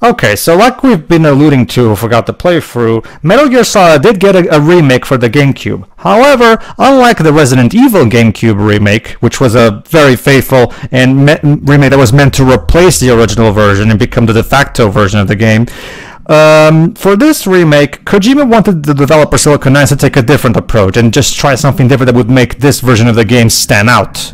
Okay, so like we've been alluding to, forgot the playthrough, Metal Gear Solid did get a remake for the GameCube. However, unlike the Resident Evil GameCube remake, which was a very faithful and remake that was meant to replace the original version and become the de facto version of the game, for this remake, Kojima wanted the developer Silicon Knights to take a different approach and just try something different that would make this version of the game stand out.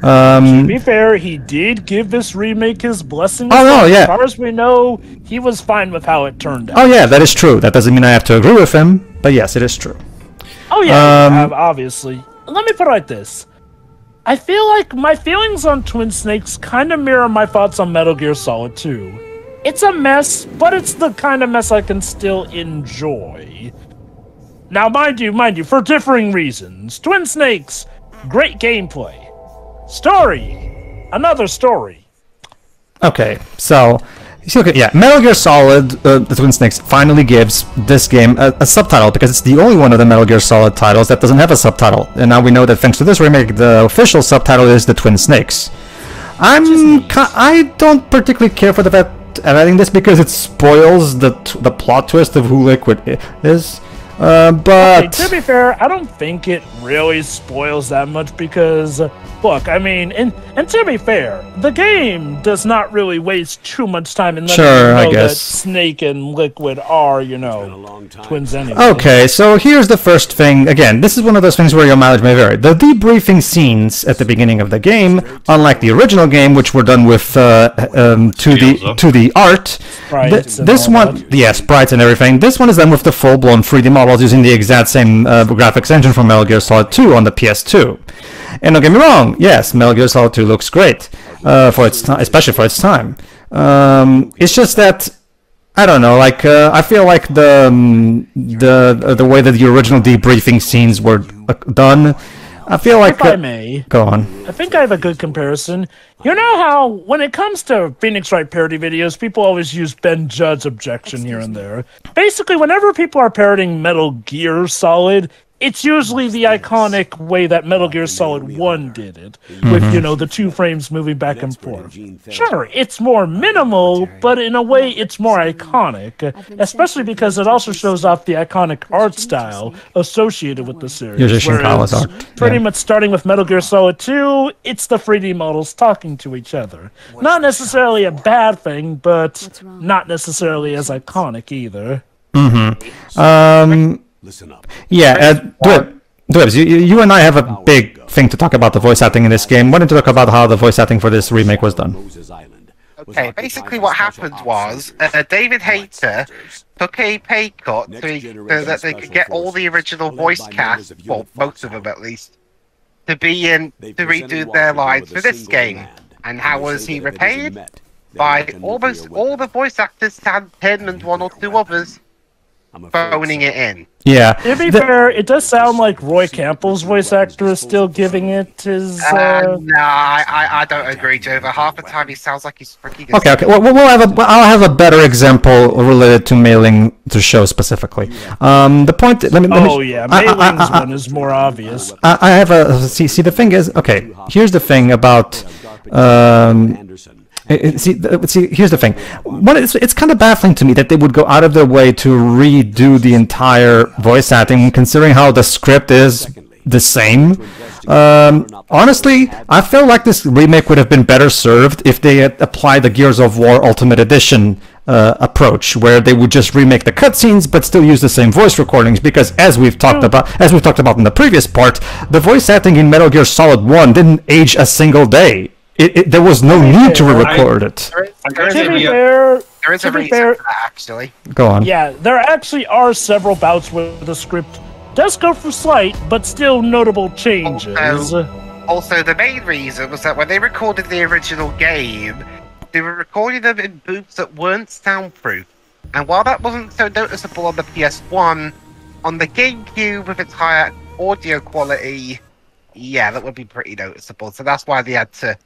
To be fair, he did give this remake his blessing. Oh no, yeah. As far as we know, he was fine with how it turned out. Oh yeah, that is true. That doesn't mean I have to agree with him, but yes, it is true. Oh yeah, obviously. Let me put it like this. I feel like my feelings on Twin Snakes kind of mirror my thoughts on Metal Gear Solid 2. It's a mess, but it's the kind of mess I can still enjoy. Now, mind you, for differing reasons. Twin Snakes, great gameplay. Story, another story. Okay, so yeah, Metal Gear Solid, the Twin Snakes finally gives this game a subtitle because it's the only one of the Metal Gear Solid titles that doesn't have a subtitle. And now we know that thanks to this remake, the official subtitle is the Twin Snakes. I don't particularly care for the fact adding this because it spoils the plot twist of who Liquid is. But okay, to be fair, I don't think it really spoils that much because, look, I mean, and to be fair, the game does not really waste too much time in letting you know that Snake and Liquid are, you know, twins anyway. Okay, so here's the first thing. Again, this is one of those things where your mileage may vary. The debriefing scenes at the beginning of the game, unlike the original game, which were done with 2D art, this one, yes, sprites and everything. This one is done with the full-blown 3D models using the exact same graphics engine from Metal Gear Solid 2 on the PS2. And don't get me wrong, yes, Metal Gear Solid 2 looks great for its time, especially for its time. It's just that I don't know, like I feel like the way that the original debriefing scenes were done, I feel like if I may go on. I think I have a good comparison. You know how when it comes to Phoenix Wright parody videos, people always use Ben Judd's objection here and there. Basically, whenever people are parodying Metal Gear Solid, it's usually the iconic way that Metal Gear Solid 1 did it, with, you know, the 2 frames moving back and forth. Sure, it's more minimal, but in a way it's more iconic, especially because it also shows off the iconic art style associated with the series. Whereas, pretty much starting with Metal Gear Solid 2, it's the 3D models talking to each other. Not necessarily a bad thing, but not necessarily as iconic either. Listen up. Yeah, Dwebs, you and I have a big thing to talk about the voice acting in this game. Why don't you talk about how the voice acting for this remake was done? Okay, basically what happened was David Hayter took a pay cut so that they could get all the original voice cast, well, most of them at least, to be in to redo their lines for this game. And how was he repaid? By almost all the voice actors, him and 1 or 2 others, phoning it in. Yeah. To be fair, it does sound like Roy Campbell's voice actor is still giving it his. No, I don't agree, Joe. Half the time he sounds like he's freaking. Okay. Well, I'll have a better example related to mailing to show specifically. The point. Mailing's one is more obvious. I have a see. The thing is, okay. Here's the thing about. See, here's the thing. It's kind of baffling to me that they would go out of their way to redo the entire voice acting, considering how the script is the same. Honestly, I feel like this remake would have been better served if they had applied the Gears of War Ultimate Edition approach, where they would just remake the cutscenes but still use the same voice recordings. Because as we've talked about in the previous part, the voice acting in Metal Gear Solid 1 didn't age a single day. There was no need to re-record it. To be fair, actually. Go on. Yeah, there actually are several bouts where the script does go for slight, but still notable changes. Also, the main reason was that when they recorded the original game, they were recording them in booths that weren't soundproof. And while that wasn't so noticeable on the PS1, on the GameCube with its higher audio quality, yeah, that would be pretty noticeable. So that's why they had to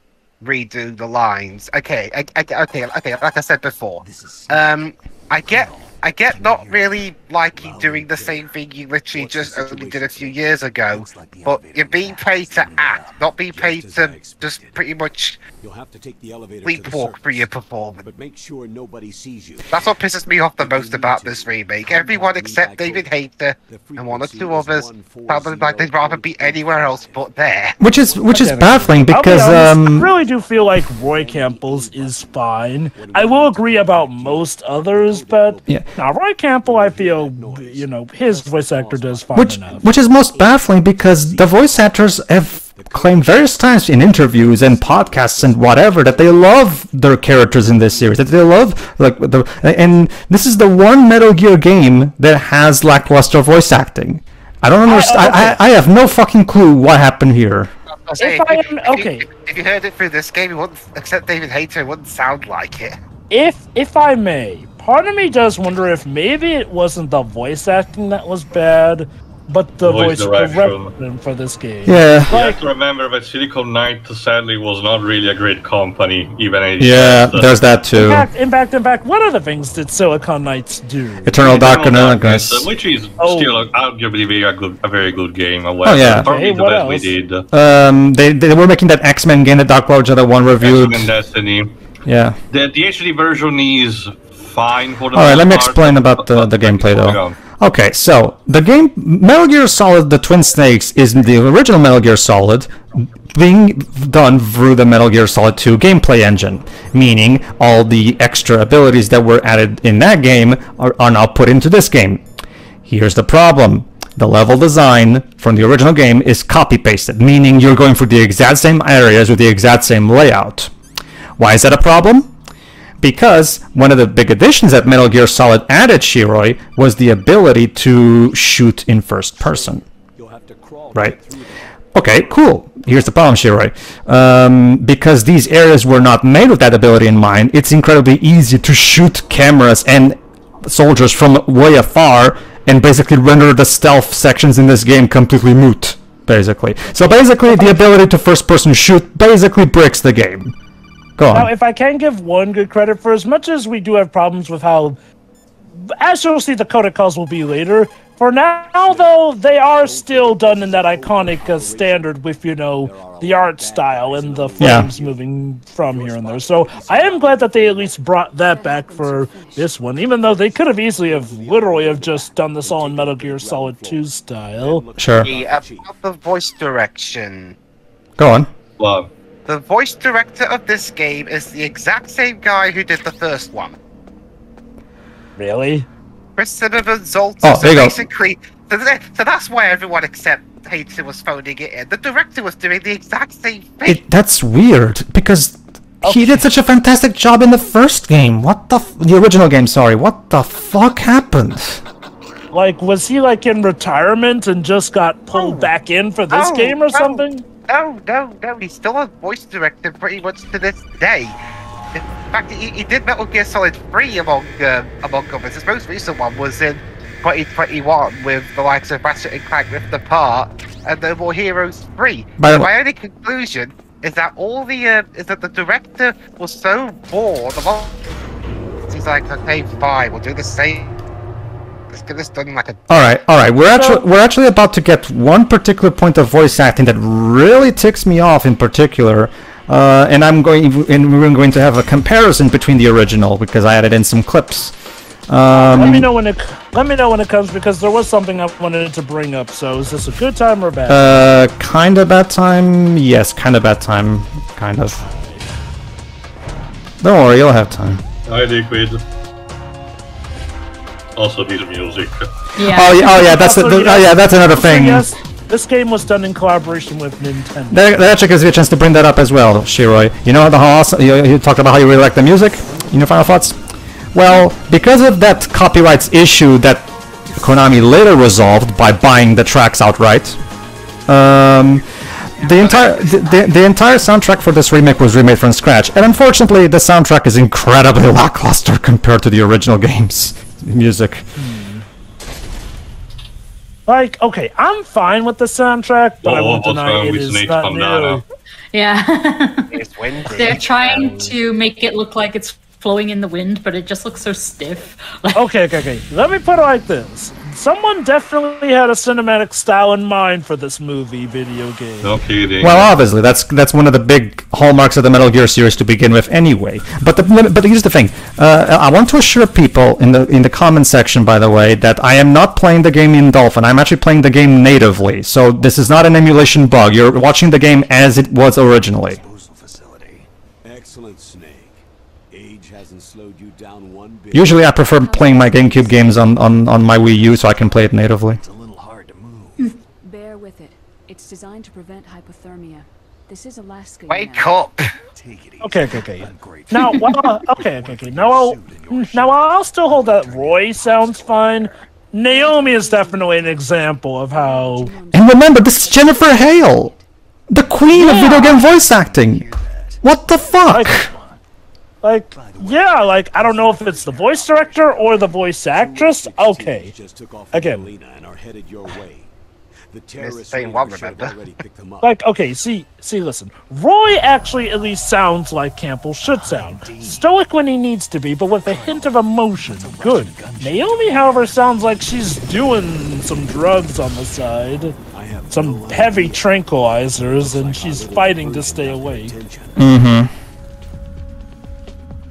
redo the lines. Okay, like I said before, I get I get not really liking doing the same thing you literally just only did a few years ago, but you're being paid to act, not being paid to just pretty much sleepwalk through your performance. But make sure nobody sees you. That's what pisses me off the most about this remake. Everyone except David Hayter and one or two others sounded like they'd rather be anywhere else but there. Which is baffling because I really do feel like Roy Campbell's is fine. I will agree about most others, but now Roy Campbell, I feel, you know, his voice actor does fine enough. Which is most baffling because the voice actors have claimed various times in interviews and podcasts and whatever that they love their characters in this series, that they love and this is the one Metal Gear game that has lackluster voice acting. I don't understand. I have no fucking clue what happened here. If you heard it through this game, it wouldn't, except David Hayter, it wouldn't sound like it. If I may, part of me does wonder if maybe it wasn't the voice acting that was bad, but the voice direction for this game. Yeah. You have to remember that Silicon Knight sadly was not really a great company, even there's that too. In fact, what other things did Silicon Knights do? Eternal Darkness, which is still arguably a very good game. Oh yeah. Probably the best we did. They were making that X-Men game that Dark Roger, the one reviewed. X-Men Destiny. Yeah. The HD version is fine for the. Alright, let me explain about the gameplay though. Okay, so the game Metal Gear Solid: The Twin Snakes is the original Metal Gear Solid being done through the Metal Gear Solid 2 gameplay engine, meaning all the extra abilities that were added in that game are now put into this game. Here's the problem. The level design from the original game is copy-pasted, meaning you're going through the exact same areas with the exact same layout. Why is that a problem? Because one of the big additions that Metal Gear Solid added, Shiroi, was the ability to shoot in first person. Right? Okay, cool. Here's the problem, Shiroi. Because these areas were not made with that ability in mind, it's incredibly easy to shoot cameras and soldiers from way afar and basically render the stealth sections in this game completely moot, basically. So basically, the ability to first person shoot basically breaks the game. Go on. Now, if I can give one good credit, for as much as we do have problems with how, as you'll see, the protocols will be later. For now, though, they are still done in that iconic standard with, you know, the art style and the frames moving from here and there. So I am glad that they at least brought that back for this one, even though they could have easily literally have just done this all in Metal Gear Solid 2 style. Sure. About the voice direction. Go on. Well, the voice director of this game is the exact same guy who did the first one. Really? Chris Cinnamon Zolt. Oh, there you basically, so that's why everyone except Hayter was phoning it in. The director was doing the exact same thing. That's weird, because he did such a fantastic job in the first game. What the original game, sorry. What the fuck happened? Like, was he, like, in retirement and just got pulled back in for this game or something? No, he's still a voice director pretty much to this day. In fact, he did Metal Gear Solid 3 among others. His most recent one was in 2021 with the likes of Ratchet and Clank Rift Apart and No More Heroes 3. My only conclusion is that the director was so bored of he's like, okay, fine, we'll do the same. Let's get this done like a... Alright, we're actually about to get one particular point of voice acting that really ticks me off in particular, and we're going to have a comparison between the original because I added in some clips. Let me know when it comes, because there was something I wanted to bring up. So is this a good time or bad? Kind of bad time. Yes, kind of bad time. Kind of. Don't worry, you'll have time. I liquid. Also need music. Yeah. Oh yeah, that's that's another thing. Yes, this game was done in collaboration with Nintendo. That actually gives you a chance to bring that up as well, Shiroi. You know how awesome you talked about how you really like the music in your final thoughts? Well, because of that copyrights issue that Konami later resolved by buying the tracks outright, the entire soundtrack for this remake was remade from scratch, and unfortunately the soundtrack is incredibly lackluster compared to the original game's music. Like, okay, I'm fine with the soundtrack, but I won't deny it is not new. Yeah. It's windy. They're trying to make it look like it's flowing in the wind, but it just looks so stiff. Like, Okay. Let me put it like this. Someone definitely had a cinematic style in mind for this movie video game. No kidding. Well, obviously, that's one of the big hallmarks of the Metal Gear series to begin with, anyway. But here's the thing: I want to assure people in the comment section, by the way, that I am not playing the game in Dolphin. I'm actually playing the game natively. So this is not an emulation bug. You're watching the game as it was originally. Excellent, Snake. Age hasn't slowed you down one bit. Usually, I prefer playing my GameCube games on my Wii U, so I can play it natively. It's a little hard to move. Bear with it. It's designed to prevent hypothermia. This is Alaska. Wake up! Take it easy. Okay. Now, okay. Now I'll still hold that Roy sounds fine. Naomi is definitely an example of how. And remember, this is Jennifer Hale, the queen of video game voice acting. What the fuck? Like, I don't know if it's the voice director or the voice actress. Okay. Again. The terrorists same one, remember? already picked them up. Like, okay, see, listen. Roy actually at least sounds like Campbell should sound. Stoic when he needs to be, but with a hint of emotion. Good. Naomi, however, sounds like she's doing some drugs on the side. Some heavy tranquilizers, and she's fighting to stay awake. Mm-hmm.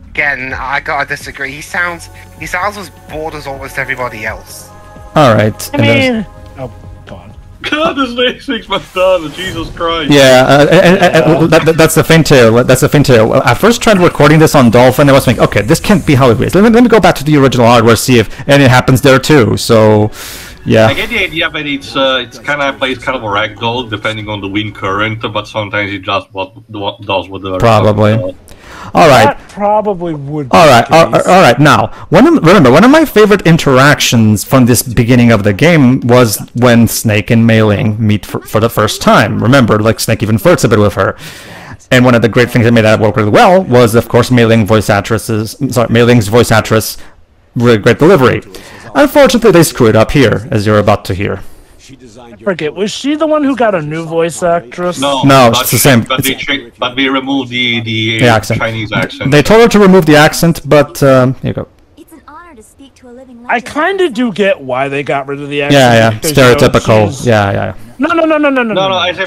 Again, I gotta disagree. He sounds as bored as almost everybody else. Alright. I mean... Oh, go on. God, this makes my daughter, Jesus Christ. Yeah, that's the thing too. That's the thing too. I first tried recording this on Dolphin, and I was thinking, okay, this can't be how it is. Let me go back to the original hardware, see if anything happens there too. So, yeah. I get the idea, but it's kind of plays kind of a ragdoll depending on the wind current, but sometimes it just does what the Probably. All right. That probably would be All right. the case. All right. Now, remember, one of my favorite interactions from this beginning of the game was when Snake and Mei Ling meet for the first time. Remember, like, Snake even flirts a bit with her. And one of the great things that made that work really well was, of course, Mei Ling's voice actress, really great delivery. Unfortunately, they screw it up here, as you're about to hear. I forget, was she the one who got a new voice actress? No, it's the same. But they removed the accent. Chinese accent. They told her to remove the accent, but here you go. It's an honor to speak to a living I kind of do get why they got rid of the accent. Yeah, because, stereotypical. Yeah. No. As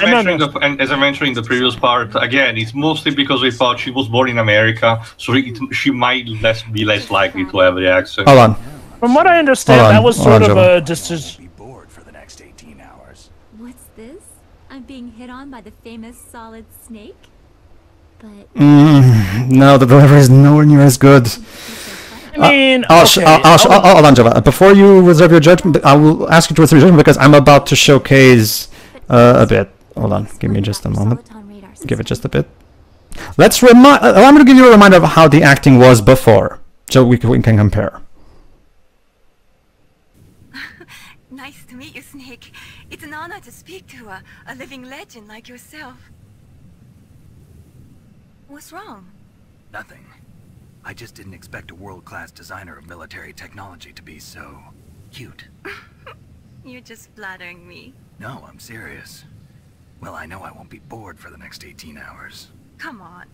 I mentioned in the previous part, again, it's mostly because we thought she was born in America, so she might be less likely to have the accent. Hold on. From what I understand, that was sort of a decision. I'm being hit on by the famous Solid Snake? But... No, the delivery is nowhere near as good. I mean, hold on, Java. Before you reserve your judgment, I will ask you to reserve your judgment because I'm about to showcase a bit. Hold on, give me just a moment. Give it just a bit. I'm going to give you a reminder of how the acting was before, so we can compare. Nice to meet you, Snake. It's an honor to speak to a living legend like yourself. What's wrong? Nothing. I just didn't expect a world-class designer of military technology to be so... cute. You're just flattering me. No, I'm serious. Well, I know I won't be bored for the next 18 hours. Come on.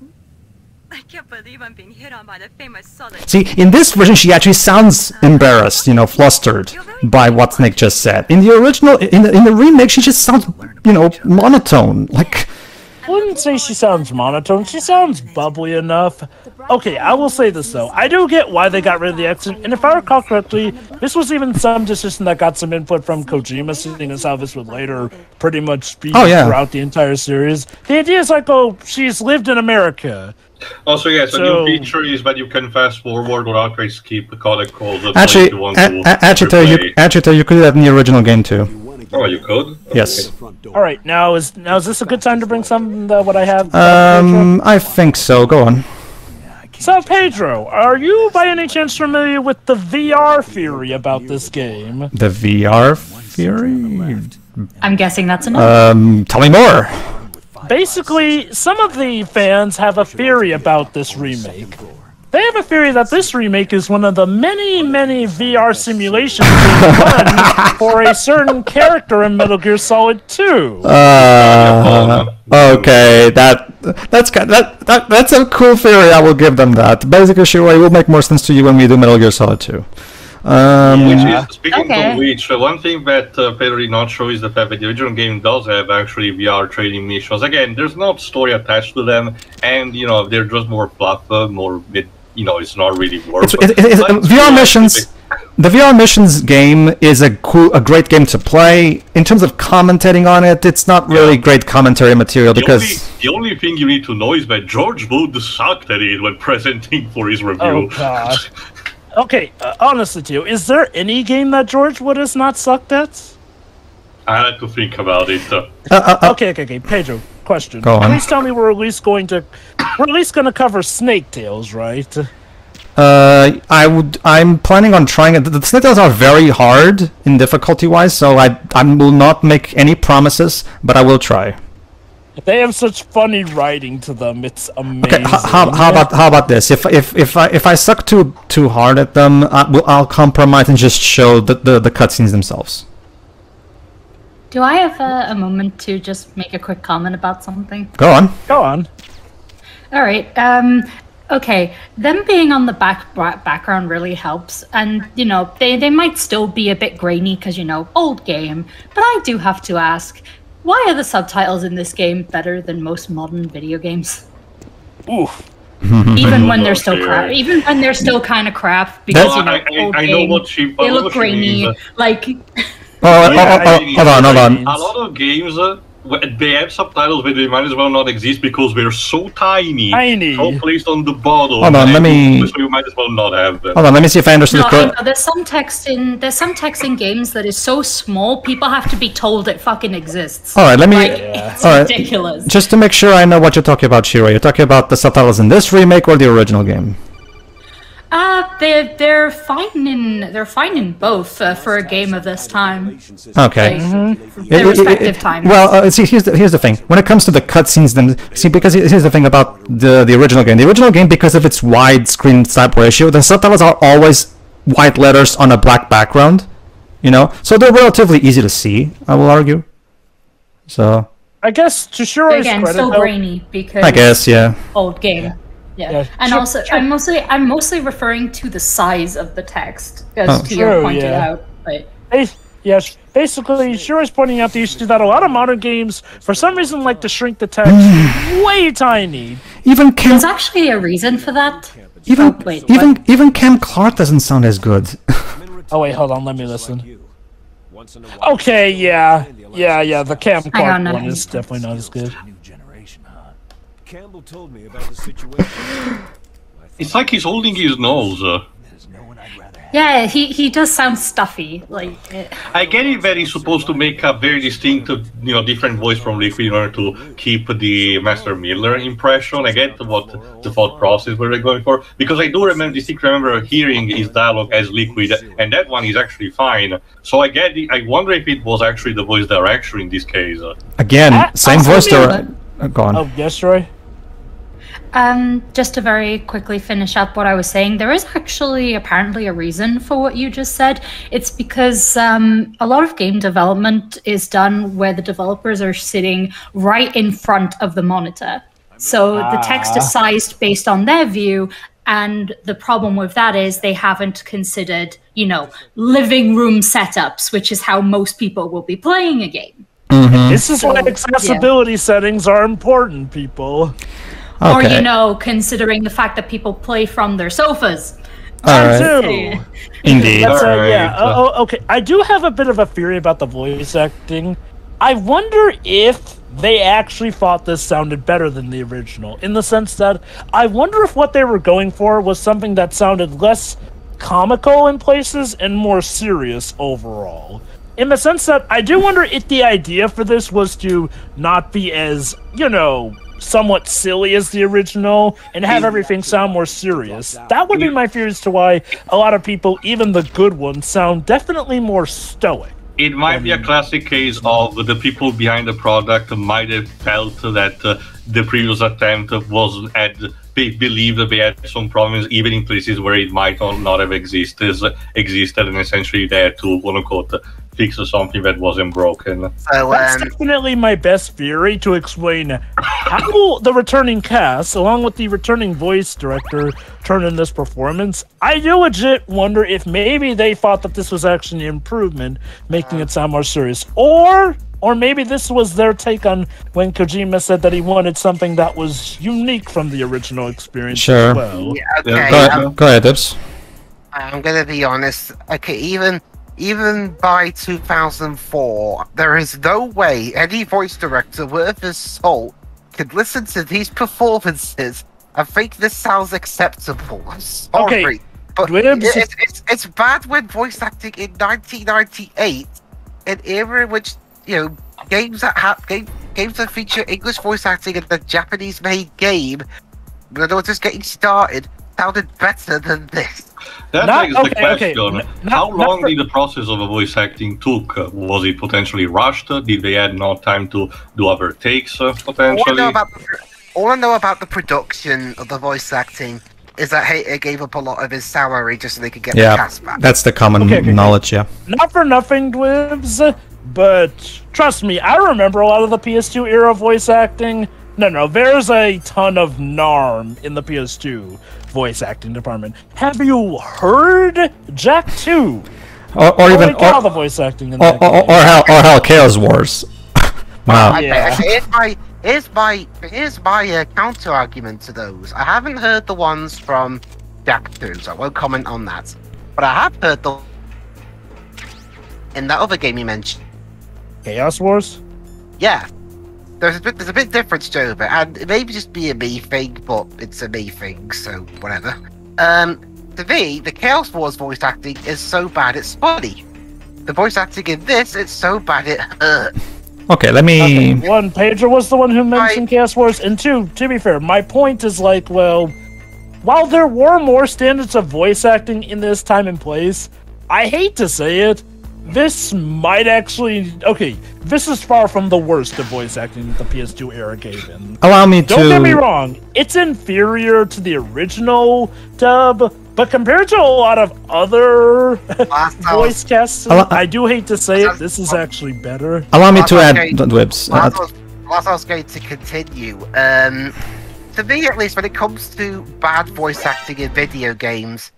I can't believe I'm being hit on by the famous Solid... See, in this version, she actually sounds embarrassed, flustered by what Snake just said. In the original, in the remake, she just sounds, monotone. Like, I wouldn't say she sounds monotone. She sounds bubbly enough. Okay, I will say this, though. I do get why they got rid of the accent, and if I recall correctly, this was even some decision that got some input from Kojima, seeing as how this would later pretty much be throughout the entire series. The idea is like, she's lived in America. Also, yes, a new feature is that you can fast forward or outright skip the codec calls. Actually, you could do that in the original game too. Oh, you could? Yes. All right, now is this a good time to bring some what I have? I think so. Go on. So, Pedro, are you by any chance familiar with the VR theory about this game? The VR theory? I'm guessing that's enough. Tell me more. Basically, some of the fans have a theory about this remake. They have a theory that this remake is one of the many, many VR simulations being done for a certain character in Metal Gear Solid 2. Okay, that That's a cool theory. I will give them that. Basically, Shiro, it will make more sense to you when we do Metal Gear Solid 2. Speaking of which, one thing that Pedro did not show is the fact that the original game does have actually VR training missions. Again, there's no story attached to them, and they're just more fluff, it's not really work. VR missions. The VR missions game is a great game to play. In terms of commentating on it, it's not really great commentary material because the only thing you need to know is that George Wood sucked at it when presenting for his review. Oh God. Okay, honestly, to you, is there any game that George Wood has not sucked at? I had to think about it. Okay, Pedro, question. Go on. Please tell me we're at least going to cover Snake Tales, right? I'm planning on trying it. The Snake Tales are very hard in difficulty-wise, so I will not make any promises, but I will try. They have such funny writing to them. It's amazing. Okay, how about this? If I suck too hard at them, I'll compromise and just show the cutscenes themselves. Do I have a moment to just make a quick comment about something? Go on. All right. Okay, them being on the background really helps, and they might still be a bit grainy because old game. But I do have to ask, why are the subtitles in this game better than most modern video games? Oof. Even when they're still crap. Even when they're still kind of crap, because I know what they look grainy. Like. Hold on. A lot of games. They have subtitles, but they might as well not exist because they're so tiny. So placed on the bottom. Hold on, so you might as well not have them. Hold on, let me see if I understood correctly. There's some text in games that is so small, people have to be told it fucking exists. All right, let me. It's ridiculous. Just to make sure I know what you're talking about, Shiro. You're talking about the subtitles in this remake or the original game? They're fine in both for a game of this time. Okay. Their respective times. Well, see, here's the thing. When it comes to the cutscenes, because here's the thing about the original game. The original game, because of its widescreen type ratio, the subtitles are always white letters on a black background. So they're relatively easy to see, I will argue. So. I guess to Shiro's again, credit, so grainy because. I guess, yeah. Old game. Yeah. And also, I'm mostly referring to the size of the text, as Tia pointed out. But yes, basically, Shiro's pointing out the issue that a lot of modern games, for some reason, like to shrink the text way tiny. There's actually a reason for that. Even Cam Clark doesn't sound as good. Oh wait, hold on, let me listen. Okay, yeah, the Cam Clark one is definitely not as good. Campbell told me about the situation. It's like he's holding his nose. Yeah, he does sound stuffy. I get it that he's supposed to make a very distinct, different voice from Liquid in order to keep the Master Miller impression. I get what the thought process were they going for, because I do remember hearing his dialogue as Liquid, and that one is actually fine. So I get it. I wonder if it was actually the voice director in this case. Again, same voice director. Go on. Oh, yes, Roy. Just to very quickly finish up what I was saying, there is actually apparently a reason for what you just said. It's because a lot of game development is done where the developers are sitting right in front of the monitor. So the text is sized based on their view, and the problem with that is they haven't considered, living room setups, which is how most people will be playing a game. Mm-hmm. This is why accessibility settings are important, people. Okay. Or, considering the fact that people play from their sofas. Too. Indeed. Okay. I do have a bit of a theory about the voice acting. I wonder if they actually thought this sounded better than the original, in the sense that I wonder if what they were going for was something that sounded less comical in places and more serious overall. In the sense that I do wonder if the idea for this was to not be as, somewhat silly as the original and have everything sound more serious. That would be my fear as to why a lot of people, even the good ones, sound definitely more stoic. It might be a classic case of the people behind the product might have felt that the previous attempt they believed that they had some problems even in places where it might not have existed, and essentially they had to, quote-unquote, fix something that wasn't broken. So, That's definitely my best theory to explain how the returning cast, along with the returning voice director, turned in this performance. I do legit wonder if maybe they thought that this was actually an improvement, making it sound more serious. Or maybe this was their take on when Kojima said that he wanted something that was unique from the original experience Sure. as well. yeah, okay, Go ahead, Dibs. I'm gonna be honest. Okay, even by 2004, there is no way any voice director worth his salt could listen to these performances and think this sounds acceptable. I'm sorry, Okay, but Dibs- it's bad when voice acting in 1998, an era in which games that feature English voice acting in the Japanese-made game, when they were just getting started, sounded better than this. That Not- begs the okay, question: not how long for- did the process of the voice acting took? Was it potentially rushed? Did they had no time to do other takes potentially? All I know about the production of the voice acting is that Hater gave up a lot of his salary just so they could get the Yeah, cast back. that's the common knowledge. Yeah. Not for nothing, Dwibs, but trust me, I remember a lot of the PS2 era voice acting. No, there's a ton of NARM in the PS2 voice acting department. Have you heard Jak 2? Or even the voice acting in that game. or hell, Chaos Wars. Wow. Yeah. Here's my counter argument to those. I haven't heard the ones from Jak 2, so I won't comment on that. But I have heard the in that other game you mentioned. Chaos Wars? Yeah. There's a bit difference to it, and it may just be a me thing, but it's a me thing, so whatever. To me, the Chaos Wars voice acting is so bad it's funny. The voice acting in this, it's so bad it hurts. Okay, let me. Okay, one, Pedro was the one who mentioned Chaos Wars, and two, to be fair, my point is like, well, while there were more standards of voice acting in this time and place, I hate to say it, this might actually... Okay, this is far from the worst of voice acting that the PS2 era gave in. Allow me to... Don't get me wrong, it's inferior to the original dub, but compared to a lot of other voice casts, I do hate to say it, this is actually better. Allow me to add Dwibs. Whilst I was going to continue, to me at least, when it comes to bad voice acting in video games,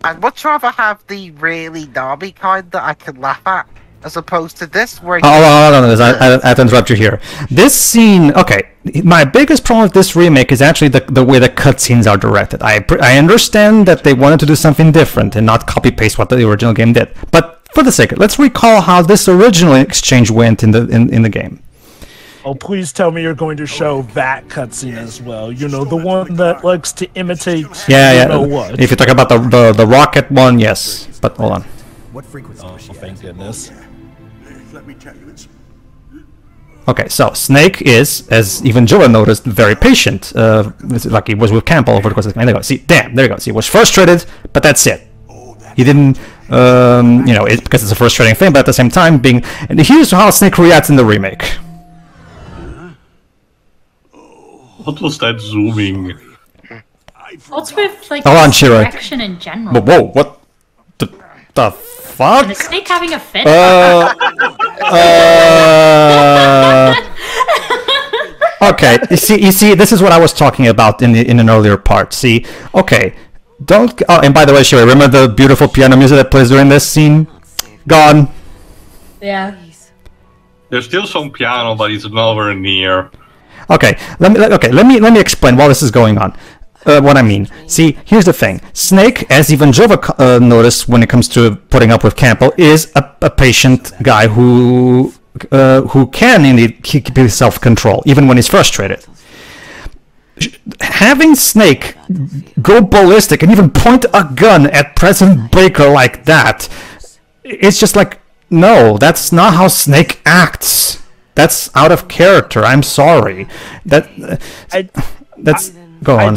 I'd much rather have the really knobby kind that I can laugh at, as opposed to this where... Hold on, I have to interrupt you here. This scene... Okay, my biggest problem with this remake is actually the way the cutscenes are directed. I understand that they wanted to do something different and not copy-paste what the original game did. But for the sake of it, let's recall how this original exchange went in the game. Oh, please tell me you're going to show that cutscene as well. You know, the one that likes to imitate you know what. If you talk about the rocket one, yes. But hold on. What frequency was she thank goodness. Let me tell you, it's... Okay, so Snake is, as even Joa noticed, very patient. Like he was with Campbell over the course of the game. There you go. See, damn, there you go. See, he was frustrated, but that's it. He didn't, because it's a frustrating thing, but at the same time, and here's how Snake reacts in the remake. What was that zooming? What's with like Hold on, Chirac. action in general? Whoa, what the fuck? And a snake having a fit? Okay, you see, this is what I was talking about in an earlier part. See, okay, don't. Oh, and by the way, Sherry, remember the beautiful piano music that plays during this scene? Gone. Yeah. There's still some piano, but it's nowhere near. Okay, let me explain while this is going on. What I mean. See, here's the thing. Snake, as even Jova noticed when it comes to putting up with Campbell, is a patient guy who can indeed keep his self-control, even when he's frustrated. Having Snake go ballistic and even point a gun at President Baker like that, it's just like, no, that's not how Snake acts. Go on.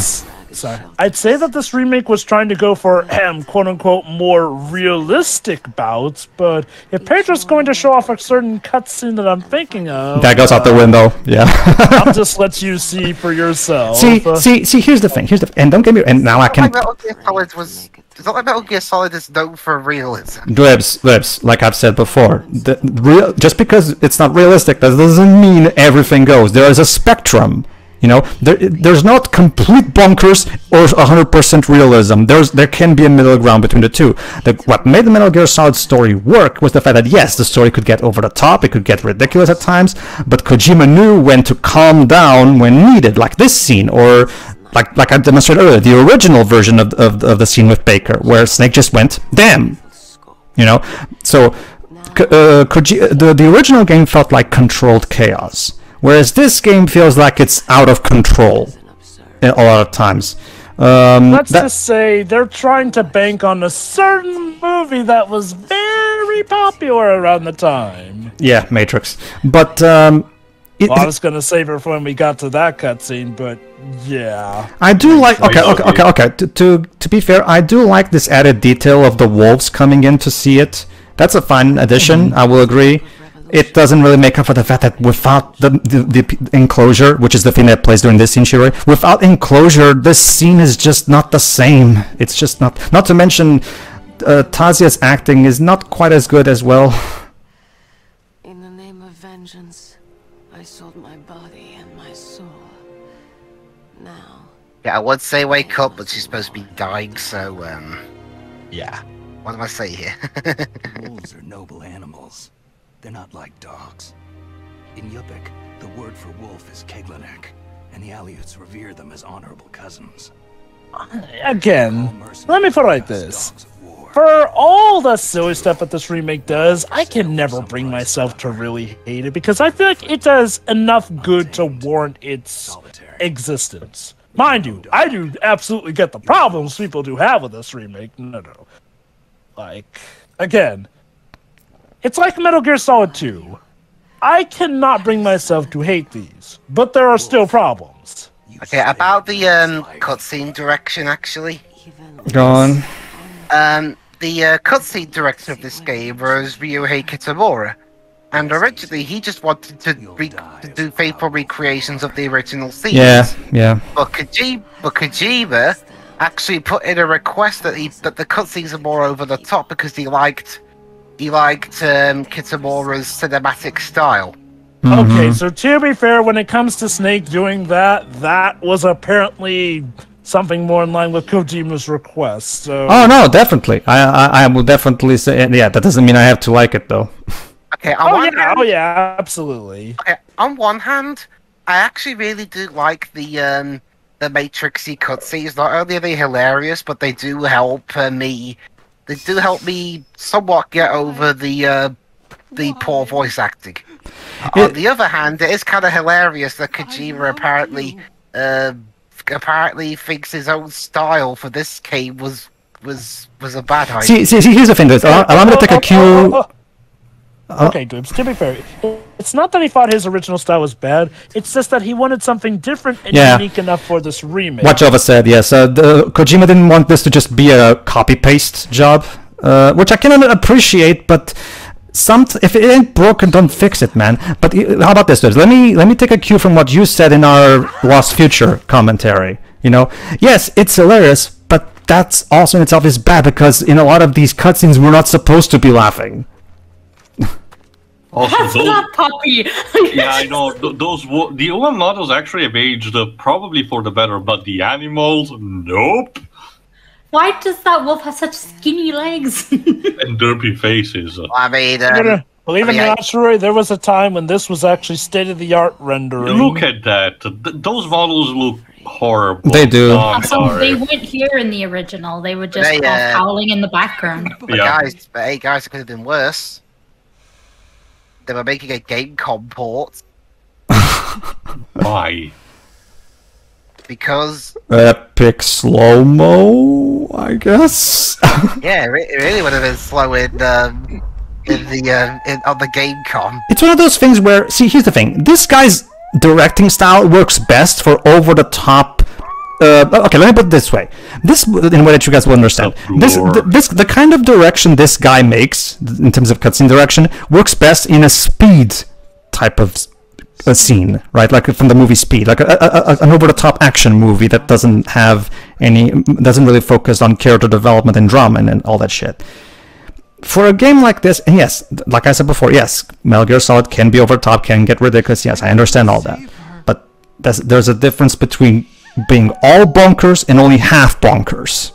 Sorry. I'd say that this remake was trying to go for, quote-unquote, more realistic bouts, but if Pedro's going to show off a certain cutscene that I'm thinking of... That goes out the window, yeah. I'll just let you see for yourself. See, here's the thing, and don't get me... And now I can... It's not like Metal Gear Solid is known for realism. Libs, like I've said before, just because it's not realistic, that doesn't mean everything goes. There is a spectrum. You know, there's not complete bonkers or 100% realism. There can be a middle ground between the two. What made the Metal Gear Solid story work was the fact that, yes, the story could get over the top, it could get ridiculous at times, but Kojima knew when to calm down when needed, like this scene, or like I demonstrated earlier, the original version of the scene with Baker, where Snake just went, damn! You know? So, the original game felt like controlled chaos. Whereas this game feels like it's out of control a lot of times. Let's just say they're trying to bank on a certain movie that was very popular around the time. Yeah, Matrix. But I was gonna save it for when we got to that cutscene, but yeah. I do like. Okay. To be fair, I do like this added detail of the wolves coming in to see it. That's a fun addition. I will agree. It doesn't really make up for the fact that without the enclosure, which is the thing that plays during this scene, Shiroi, without enclosure, this scene is just not the same. It's just not. Not to mention, Tazia's acting is not quite as good as well. In the name of vengeance, I sold my body and my soul. Now. Yeah, I would say wake up, but she's supposed to be dying, so yeah. What do I say here? Wolves are noble animals. They're not like dogs. In Yupik, the word for wolf is Keglanek, and the Aleuts revere them as honorable cousins. Again, let me put it like this. For all the silly stuff that this remake does, I can never bring myself to really hate it, because I feel like it does enough good to warrant its existence. Mind you, I do absolutely get the problems people do have with this remake. No. Like, again... It's like Metal Gear Solid 2. I cannot bring myself to hate these, but there are still problems. Okay, about the cutscene direction, actually. Go on. The cutscene director of this game was Ryuhei Kitamura, and originally he just wanted to do faithful recreations of the original scenes. Yeah. But Kojima actually put in a request that the cutscenes are more over the top because he liked Kitamura's cinematic style. Okay, so to be fair, when it comes to Snake doing that was apparently something more in line with Kojima's request. So. Oh no, definitely. I will definitely say, yeah. That doesn't mean I have to like it though. Okay. Yeah, absolutely. Okay. On one hand, I actually really do like the Matrixy cutscenes. Not only are they hilarious, but they do help me. They do help me somewhat get over the poor voice acting. On the other hand, it is kind of hilarious that Kojima apparently thinks his own style for this game was a bad idea. See, here's the thing. Allow me to take a cue. Okay, Dibs, to be fair, it's not that he thought his original style was bad, it's just that he wanted something different and unique enough for this remake. What Jova said, yes. Kojima didn't want this to just be a copy-paste job, which I can appreciate, but if it ain't broken, don't fix it, man. But how about this, Dibs? Let me take a cue from what you said in our Lost Future commentary. You know, yes, it's hilarious, but that's also in itself is bad, because in a lot of these cutscenes, we're not supposed to be laughing. Also, that's not puppy. Yeah, I know. The human models actually have aged probably for the better, but the animals, nope. Why does that wolf have such skinny legs? And derpy faces. I mean, believe it or not, Troy, there was a time when this was actually state-of-the-art rendering. Look at that. Those models look horrible. They do. They weren't here in the original. They were just howling in the background. Hey guys, it could have been worse. They were making a Gamecube port. Why? Because epic slow-mo, I guess. Yeah, it really would have been slow on the Gamecube. It's one of those things where, see, here's the thing. This guy's directing style works best for over-the-top okay, let me put it this way. This, in a way that you guys will understand. The kind of direction this guy makes, in terms of cutscene direction, works best in a speed type of a scene, right? Like from the movie Speed, like an over-the-top action movie that doesn't really focus on character development and drama and all that shit. For a game like this, and yes, like I said before, yes, Metal Gear Solid can be over-the-top, can get ridiculous, yes, I understand all that. But there's a difference between being all bonkers and only half bonkers.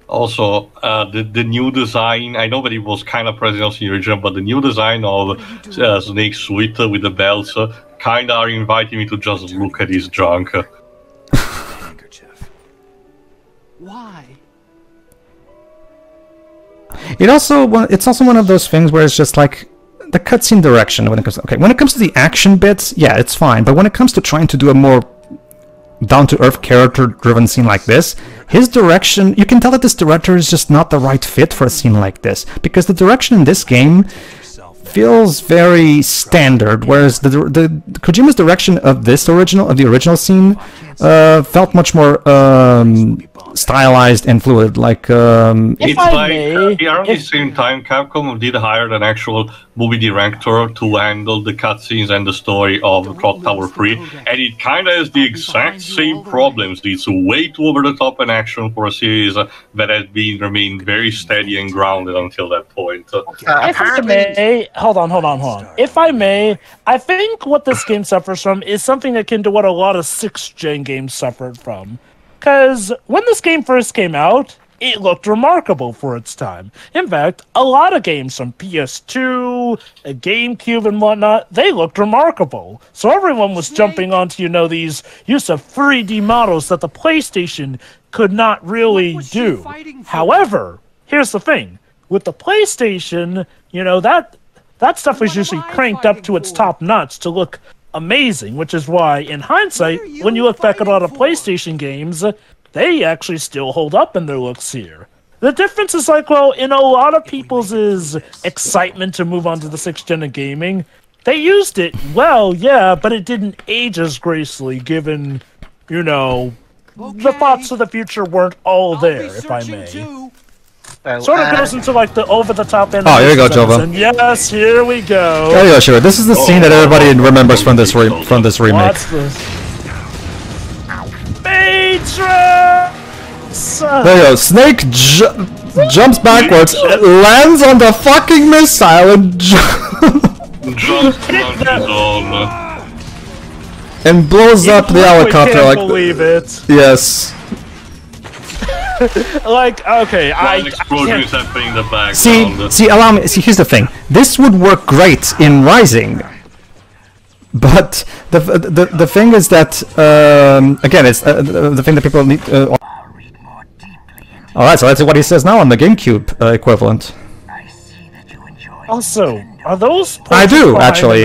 Also, the new design, I know that it was kind of present in the original, but the new design of Snake's suit with the belts kind of are inviting me to just look at his junk. Why? It's also one of those things where it's just like the cutscene direction when it comes to the action bits, yeah, it's fine, but when it comes to trying to do a more down-to-earth character-driven scene like this, his direction, you can tell that this director is just not the right fit for a scene like this, because the direction in this game feels very standard, whereas the Kojima's direction of the original scene felt much more stylized and fluid. Like around the same time, Capcom did hire an actual movie director to handle the cutscenes and the story of Clock Tower 3, and it kind of has the exact same problems. It's way too over the top in action for a series that has remained very steady and grounded until that point. If I may, hold on. If I may, I think what this game suffers from is something akin to what a lot of 6th-gen games suffered from. Because when this game first came out, it looked remarkable for its time. In fact, a lot of games from PS2, Gamecube, and whatnot, they looked remarkable. So everyone was jumping onto, these use of 3D models that the PlayStation could not really do. However, here's the thing. With the PlayStation, that stuff was usually cranked up to its top notch to look amazing, which is why, in hindsight, when you look back at a lot of PlayStation games, they actually still hold up in their looks here. The difference is in a lot of people's excitement to move on to the 6th gen of gaming, they used it well, yeah, but it didn't age as gracefully, given, the thoughts of the future weren't all there, if I may. Sort of goes into the over-the-top end. Oh, here we go, Jova. And yes, here we go. Oh yeah, sure. This is the scene that everybody remembers from this remake. What's this? Pedro! There you go. Snake jumps backwards, lands on the fucking missile, and and blows up the helicopter. Can't believe it. Yes. Okay, explosion is happening in the background. See, allow me. See, here's the thing. This would work great in Rising, but the thing is that again, it's the thing that people need. All right, so that's what he says now on the GameCube equivalent. Also, are those? I do actually.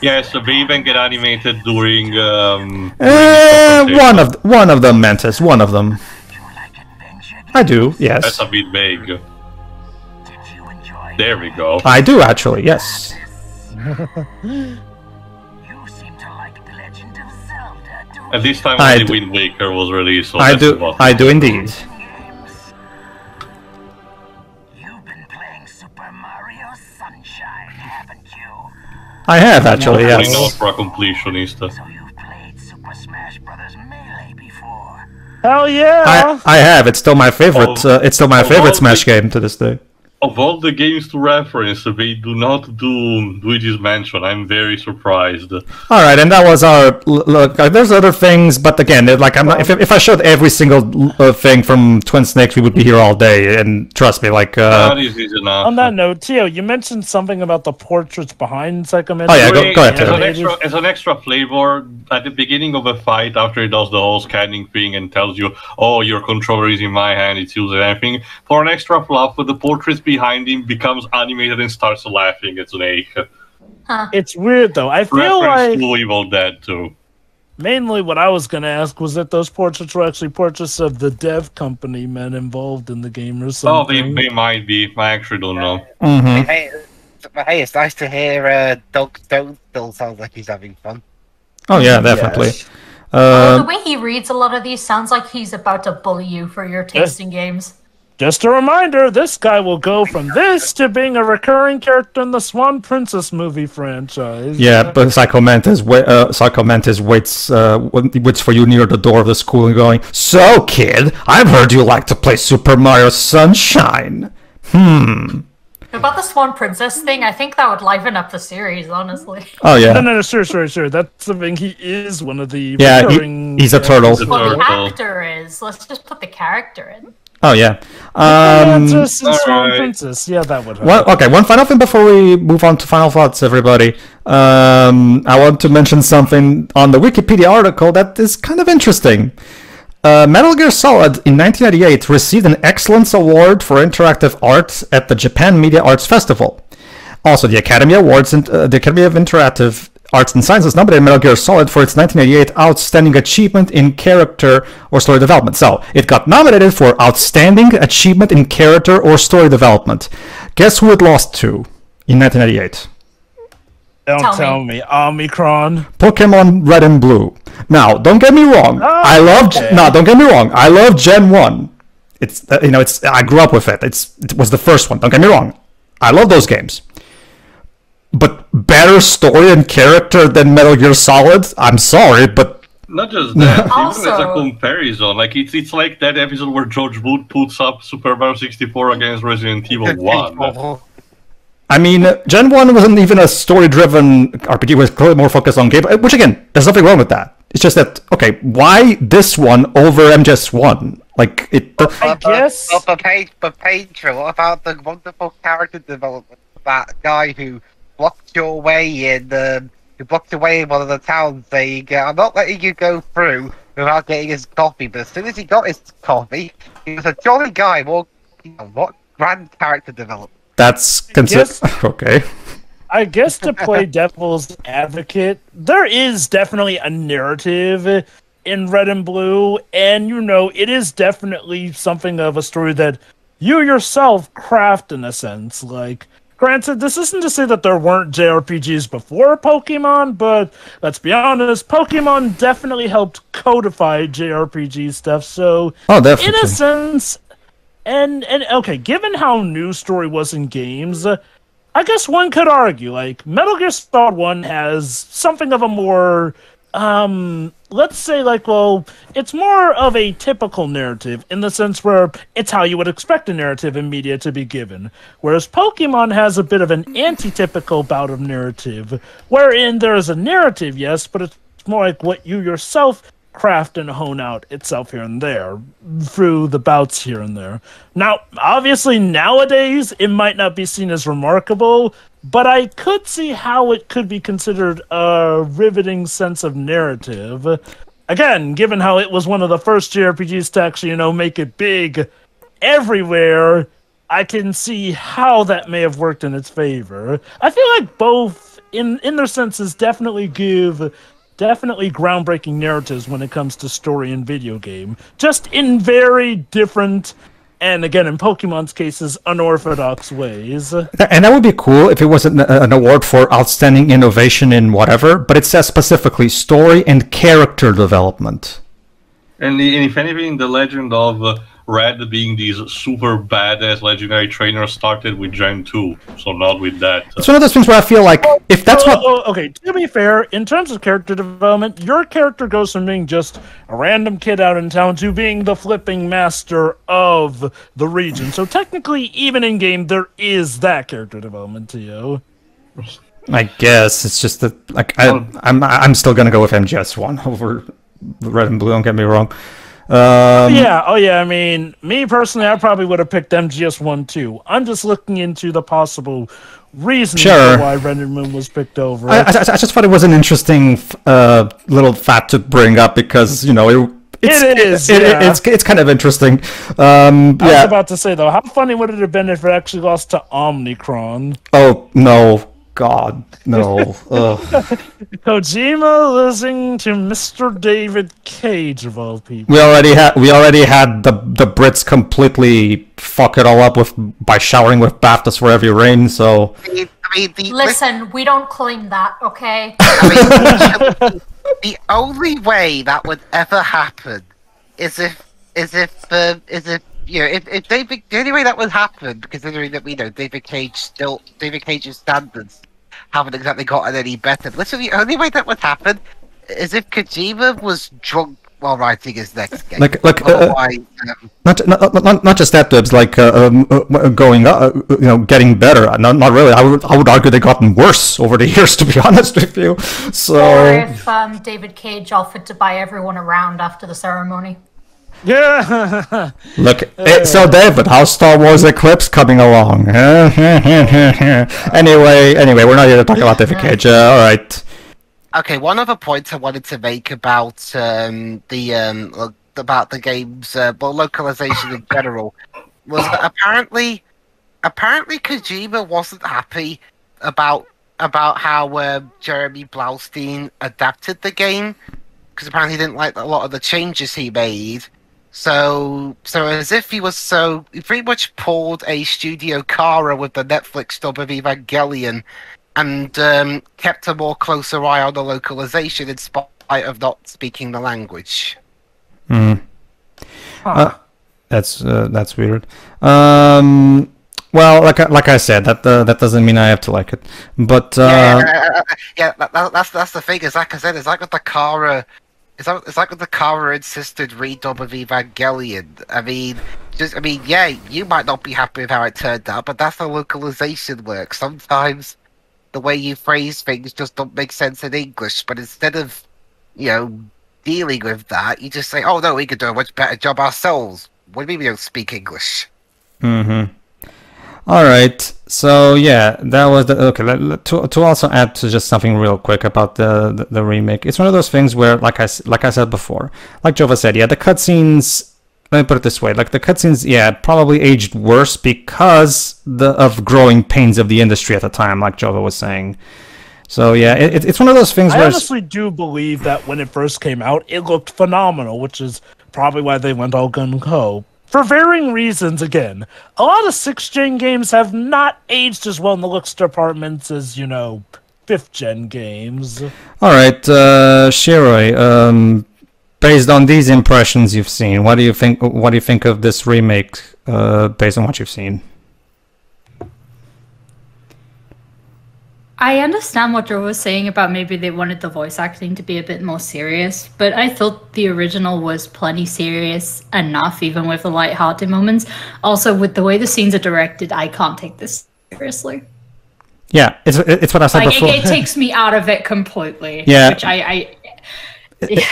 Yes, they even get animated during. One of them, Mantis. One of them. I do. Yes. That's a bit vague. There we go. I do actually. Yes. At this time, only Wind Waker was released. So I do. I do indeed. I have actually, yes. I know for a completionist. So you've played Super Smash Bros. Melee before? Hell yeah! I have. It's still my favorite. It's still my favorite Smash game to this day. Of all the games to reference, they do not do Luigi's Mansion. I'm very surprised. All right, and that was our look. There's other things, but again, I'm not. If I showed every single thing from Twin Snakes, we would be here all day. And trust me, that is easy enough. On that note, Tio, you mentioned something about the portraits behind Psychomantic. Oh yeah, go ahead. As an extra flavor, at the beginning of a fight, after it does the whole scanning thing and tells you, "Oh, your controller is in my hand; it's using anything." For an extra fluff, with the portraits behind him becomes animated and starts laughing at Snake. Huh. It's weird though. I feel like to Evil Dead too. Mainly what I was going to ask was that those portraits were actually portraits of the dev company men involved in the game or something. Oh, they might be. I actually don't know. Hey, it's nice to hear Doug still sounds like he's having fun. Oh yeah, definitely. Yes. The way he reads a lot of these sounds like he's about to bully you for your taste in games. Just a reminder, this guy will go from this to being a recurring character in the Swan Princess movie franchise. Yeah, but Psycho Mantis waits for you near the door of the school and going, "So, kid, I've heard you like to play Super Mario Sunshine. About the Swan Princess thing, I think that would liven up the series, honestly. Oh, yeah. No, sure. That's the thing. He is one of the Yeah, recurring... he's a turtle. Well, the actor is. Let's just put the character in. Oh, yeah. Mantis and Swan Princess. Yeah, that would help. Okay, one final thing before we move on to final thoughts, everybody. I want to mention something on the Wikipedia article that is kind of interesting. Metal Gear Solid in 1998 received an Excellence Award for Interactive Art at the Japan Media Arts Festival. Also, the Academy Awards and the Academy of Interactive Arts and Sciences nominated Metal Gear Solid for its 1988 Outstanding Achievement in Character or Story Development. So, it got nominated for Outstanding Achievement in Character or Story Development. Guess who it lost to in 1998? Don't tell me. Omicron. Pokemon Red and Blue. Now, don't get me wrong. Don't get me wrong. I love Gen 1. It's I grew up with it. It was the first one. Don't get me wrong. I love those games. But better story and character than Metal Gear Solid? I'm sorry, but... Not just that, even as a comparison, like it's like that episode where George Wood puts up Super Mario 64 against Resident Evil 1. I mean, Gen 1 wasn't even a story-driven RPG, it was clearly more focused on gameplay, which again, there's nothing wrong with that. It's just that, okay, why this one over MGS 1? Like, it... I guess... But Pedro, what about the wonderful character development of that guy who blocked your way in one of the towns saying, I'm not letting you go through without getting his coffee, but as soon as he got his coffee, he was a jolly guy. What grand character development. That's okay. I guess to play devil's advocate, there is definitely a narrative in Red and Blue, and it is definitely something of a story that you yourself craft in a sense. Like, granted, this isn't to say that there weren't JRPGs before Pokemon, but let's be honest, Pokemon definitely helped codify JRPG stuff, so definitely. In a sense, and okay, given how new story was in games, I guess one could argue, like, Metal Gear Solid 1 has something of a more, let's say, like, well, it's more of a typical narrative in the sense where it's how you would expect a narrative in media to be given. Whereas Pokemon has a bit of an anti-typical bout of narrative, wherein there is a narrative, yes, but it's more like what you yourself craft and hone out itself here and there through the bouts here and there. Now, obviously, nowadays, it might not be seen as remarkable, but I could see how it could be considered a riveting sense of narrative. Again, given how it was one of the first JRPGs to actually, make it big everywhere, I can see how that may have worked in its favor. I feel like both, in their senses, definitely groundbreaking narratives when it comes to story and video game. Just in very different, and again, in Pokemon's cases, unorthodox ways. And that would be cool if it was an award for outstanding innovation in whatever, but it says specifically story and character development. And if anything, the legend of Red being these super badass legendary trainers started with Gen 2, so not with that. It's one of those things where I feel like, if that's okay, to be fair, in terms of character development, your character goes from being just a random kid out in town to being the flipping master of the region. So technically, even in-game, there is that character development to you. I guess, it's just that, like, I'm still gonna go with MGS 1 over Red and Blue, don't get me wrong. I mean, me personally, I probably would have picked MGS 1 too. I'm just looking into the possible reasons for why Red and Moon was picked over. I just thought it was an interesting little fact to bring up because, it's kind of interesting. I was about to say, though, how funny would it have been if it actually lost to Omnicron? Oh, no. God, no. Kojima losing to Mr. David Cage, of all people. We already had the Brits completely fuck it all up by showering with BAFTAs for every rain, so... Listen, we don't claim that, okay? The only way that would ever happen is if you know, if David, the only way that would happen, considering that we know David Cage's standards haven't exactly gotten any better. But literally, the only way that would happen is if Kojima was drunk while writing his next game. Not just that, Dibs. Like going up, getting better. Not really. I would argue they've gotten worse over the years, to be honest with you. So. Or if David Cage offered to buy everyone around after the ceremony. Yeah. Look, so David, how's Star Wars Eclipse coming along? Anyway, we're not here to talk about David Cage. All right. Okay, one other point I wanted to make about the game's localization in general was that apparently Kojima wasn't happy about how Jeremy Blaustein adapted the game, because apparently he didn't like a lot of the changes he made. So as if he pretty much pulled a Studio Kara with the Netflix dub of Evangelion, and kept a more closer eye on the localization in spite of not speaking the language. That's weird. Well, like I said, that doesn't mean I have to like it. But that's the thing. Is like I said, it's like with the Kara. It's like with the Kara insisted redub of Evangelion. I mean, you might not be happy with how it turned out, but that's how localization works. Sometimes the way you phrase things just don't make sense in English, but instead of, dealing with that, you just say, oh no, we could do a much better job ourselves. What do you mean we don't speak English? Alright, so yeah, that was to also add to just something real quick about the remake. It's one of those things where, like I said before, like Jova said, yeah, the cutscenes, let me put it this way, like the cutscenes, yeah, probably aged worse because of growing pains of the industry at the time, like Jova was saying. So yeah, it's one of those things where... I honestly do believe that when it first came out, it looked phenomenal, which is probably why they went all gung-ho. For varying reasons, again, a lot of 6th-gen games have not aged as well in the looks departments as, 5th-gen games. Alright, Shiroi, based on these impressions you've seen, what do you think of this remake, based on what you've seen? I understand what Joe was saying about maybe they wanted the voice acting to be a bit more serious, but I thought the original was plenty serious enough, even with the light-hearted moments. Also, with the way the scenes are directed, I can't take this seriously. Yeah, it's what I said before. It takes me out of it completely. Yeah. Which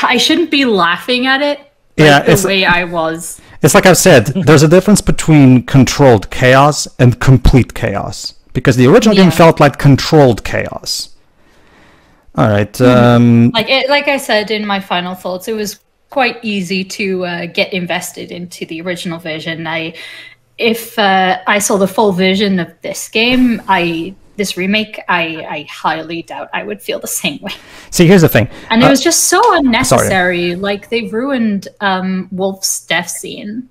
I shouldn't be laughing at it the way I was. It's like I've said, there's a difference between controlled chaos and complete chaos. Because the original game felt like controlled chaos. All right. Like I said in my final thoughts, it was quite easy to get invested into the original version. If I saw the full version of this game, this remake, I highly doubt I would feel the same way. See, here's the thing. And it was just so unnecessary. Like, they ruined Wolf's death scene.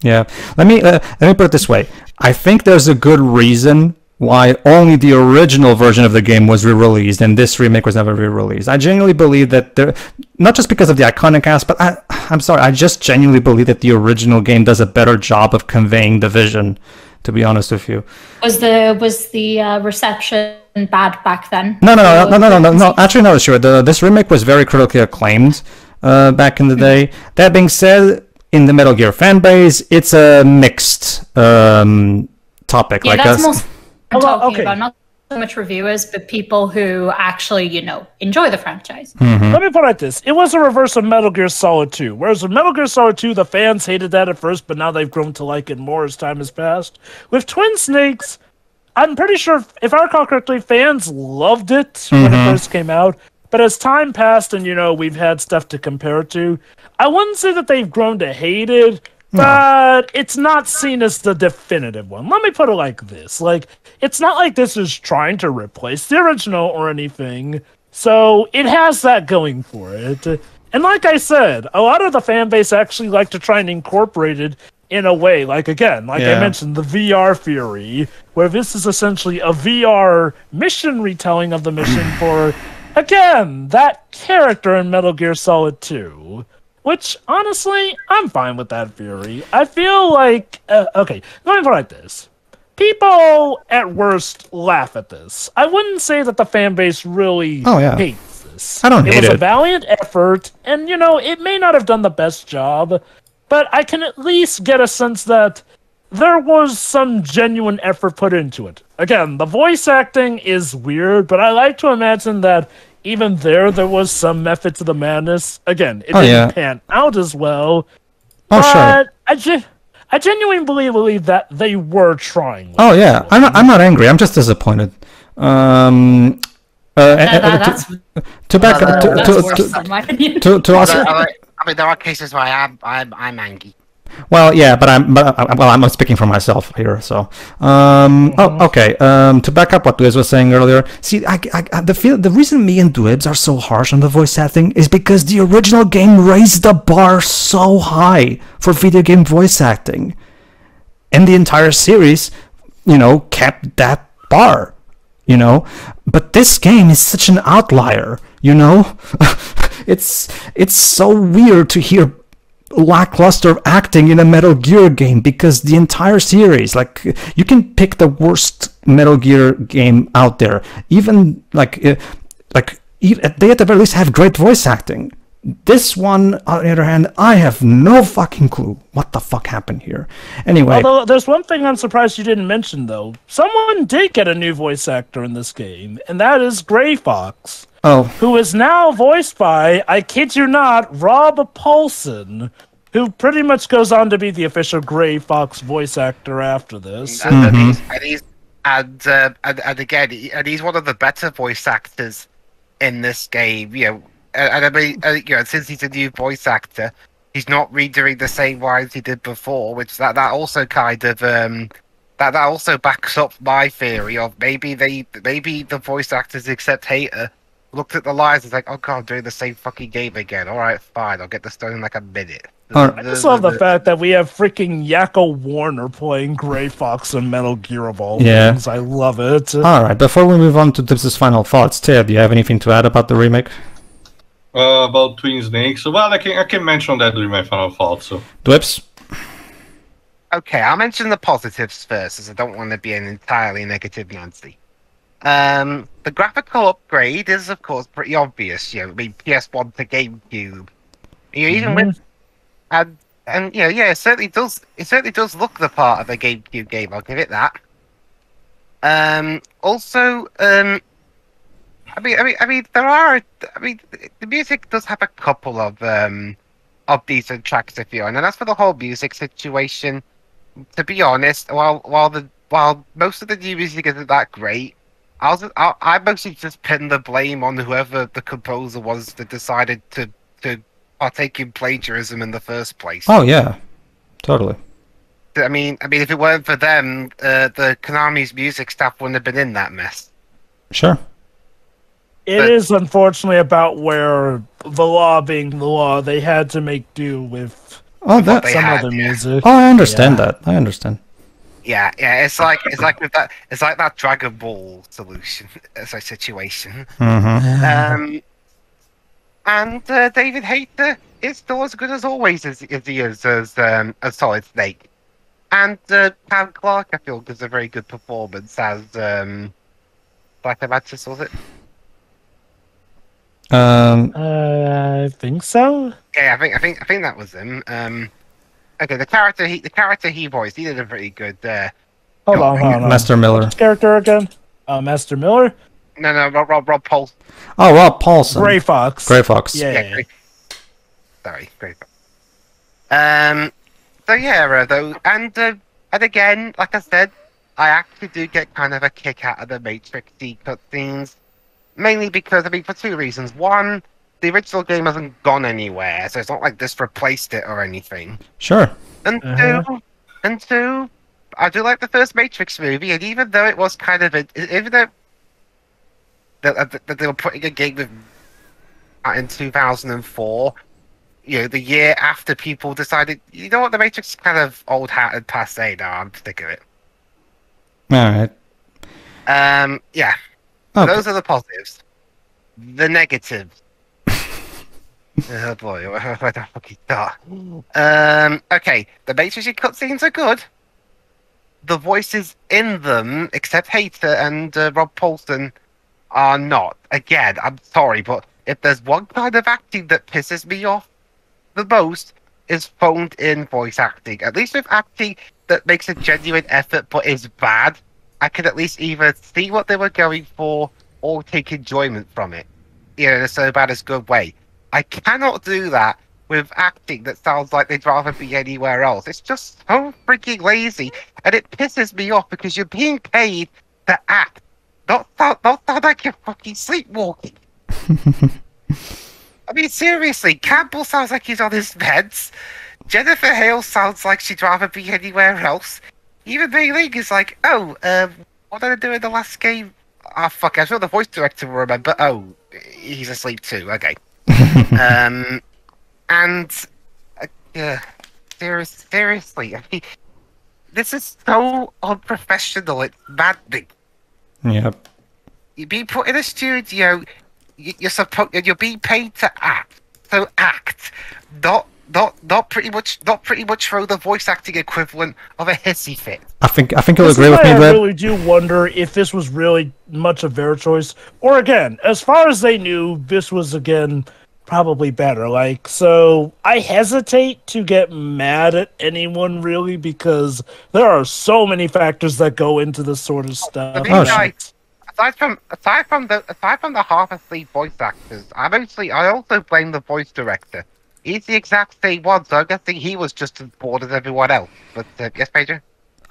Yeah, let me put it this way. I think there's a good reason why only the original version of the game was re-released and this remake was never re-released. I genuinely believe that not just because of the iconic aspect, I'm sorry, I just genuinely believe that the original game does a better job of conveying the vision, to be honest with you. Was the reception bad back then? No. Actually, no, sure. This remake was very critically acclaimed back in the day. That being said, in the Metal Gear fanbase, it's a mixed topic. Yeah, that's most I'm talking about. Not so much reviewers, but people who actually, enjoy the franchise. Mm-hmm. Let me put it like this. It was a reverse of Metal Gear Solid 2. Whereas with Metal Gear Solid 2, the fans hated that at first, but now they've grown to like it more as time has passed. With Twin Snakes, I'm pretty sure, if I recall correctly, fans loved it when it first came out. But as time passed and, we've had stuff to compare it to, I wouldn't say that they've grown to hate it, but it's not seen as the definitive one. Let me put it like this. It's not like this is trying to replace the original or anything, so it has that going for it. And like I said, a lot of the fan base actually like to try and incorporate it in a way, I mentioned, the VR Fury, where this is essentially a VR mission retelling of the mission for again, that character in Metal Gear Solid 2, which, honestly, I'm fine with that theory. I feel like... okay, going for like this. People, at worst, laugh at this. I wouldn't say that the fan base really hates this. I don't hate it. It was a valiant effort, and, you know, it may not have done the best job, but I can at least get a sense that there was some genuine effort put into it. Again, the voice acting is weird, but I like to imagine that even there was some method to the madness. Again, it didn't pan out as well, but I genuinely believe that they were trying. I'm not angry. I'm just disappointed. To back up to also. I mean, there are cases where I'm angry. Well, yeah, but I'm speaking for myself here. So, to back up what Dwebs was saying earlier. See, the reason me and Dwebs are so harsh on the voice acting is because the original game raised the bar so high for video game voice acting, and the entire series, you know, kept that bar, you know. But this game is such an outlier, you know. It's so weird to hear lackluster acting in a Metal Gear game, because the entire series, like, you can pick the worst Metal Gear game out there, even they at the very least have great voice acting. This one, on the other hand, I have no fucking clue what the fuck happened here. Anyway, although there's one thing I'm surprised you didn't mention, though. Someone did get a new voice actor in this game, and that is Gray Fox. Who is now voiced by, I kid you not, Rob Paulson, who pretty much goes on to be the official Gray Fox voice actor after this. And he's one of the better voice actors in this game. You know, and I mean, you know, since he's a new voice actor, he's not redoing the same lines he did before, which that also kind of that also backs up my theory of maybe the voice actors, except Hater, looked at the lines and was like, oh god, I'm doing the same fucking game again. Alright, fine, I'll get this done in like a minute. I just love the fact that we have freaking Yakko Warner playing Gray Fox in Metal Gear of all things. I love it. Alright, before we move on to Dibs' final thoughts, Ted, do you have anything to add about the remake? About Twin Snakes? Well, I can mention that during my final thoughts. So. Dibs? Okay, I'll mention the positives first, as I don't want to be an entirely negative Nancy. The graphical upgrade is, of course, pretty obvious. You know, I mean, PS1 to GameCube. You know, even with and you know, yeah, it certainly does look the part of a GameCube game. I'll give it that. Also, I mean, the music does have a couple of decent tracks, if you want, and as for the whole music situation, to be honest, while most of the new music isn't that great, I mostly just pin the blame on whoever the composer was that decided to partake in plagiarism in the first place. Oh yeah, totally. I mean, if it weren't for them, the Konami's music staff wouldn't have been in that mess. Sure. It is unfortunately about where the law being the law, they had to make do with some other music. Oh, I understand that. I understand. Yeah, it's like that Dragon Ball situation. Mm-hmm. And David Hayter is still as good as always as he is as Solid Snake. And Pam Clark, I feel, gives a very good performance as Black Mantis, was it? I think so. Yeah, I think that was him. Okay, the character he voiced, he did a pretty good. Hold on. Master Miller. Which character again? Master Miller. No, Rob Paulson. Oh, Rob Paulson. Gray Fox. Yeah. Sorry, Gray Fox. So yeah, though, and again, like I said, I actually do get kind of a kick out of the Matrix-y cutscenes, mainly because, I mean, for two reasons. One, the original game hasn't gone anywhere, so it's not like this replaced it or anything. Sure. And two, I do like the first Matrix movie, and even though it was kind of even though that they were putting a game with in 2004, you know, the year after people decided, you know what, the Matrix is kind of old hat and passe now. I'm sick of it. All right. Yeah. Okay. Those are the positives. The negative. Oh boy, where the fuck is that? Okay, the Matrix cutscenes are good. The voices in them, except Hater and Rob Paulson, are not. Again, I'm sorry, but if there's one kind of acting that pisses me off the most, is phoned in voice acting. At least with acting that makes a genuine effort but is bad, I can at least either see what they were going for or take enjoyment from it. You know, in a so bad as good way. I cannot do that with acting that sounds like they'd rather be anywhere else. It's just so freaking lazy, and it pisses me off because you're being paid to act, not sound like you're fucking sleepwalking. I mean, seriously, Campbell sounds like he's on his meds. Jennifer Hale sounds like she'd rather be anywhere else. Even Mei Ling is like, oh, what did I do in the last game? Oh, fuck, I'm sure the voice director will remember. Oh, he's asleep too, okay. Seriously, I mean, this is so unprofessional, it's maddening. Yep. You're being put in a studio, you're being paid to act. So act. Not pretty much throw the voice acting equivalent of a hissy fit. I think you'll agree with me, I Brad. really do wonder if this was really much of their choice, or again, as far as they knew, this was again probably better. Like, so I hesitate to get mad at anyone really because there are so many factors that go into this sort of stuff. Aside from the half asleep voice actors, I also blame the voice director. He's the exact same one, so I'm guessing he was just as bored as everyone else. But yes, Pedro?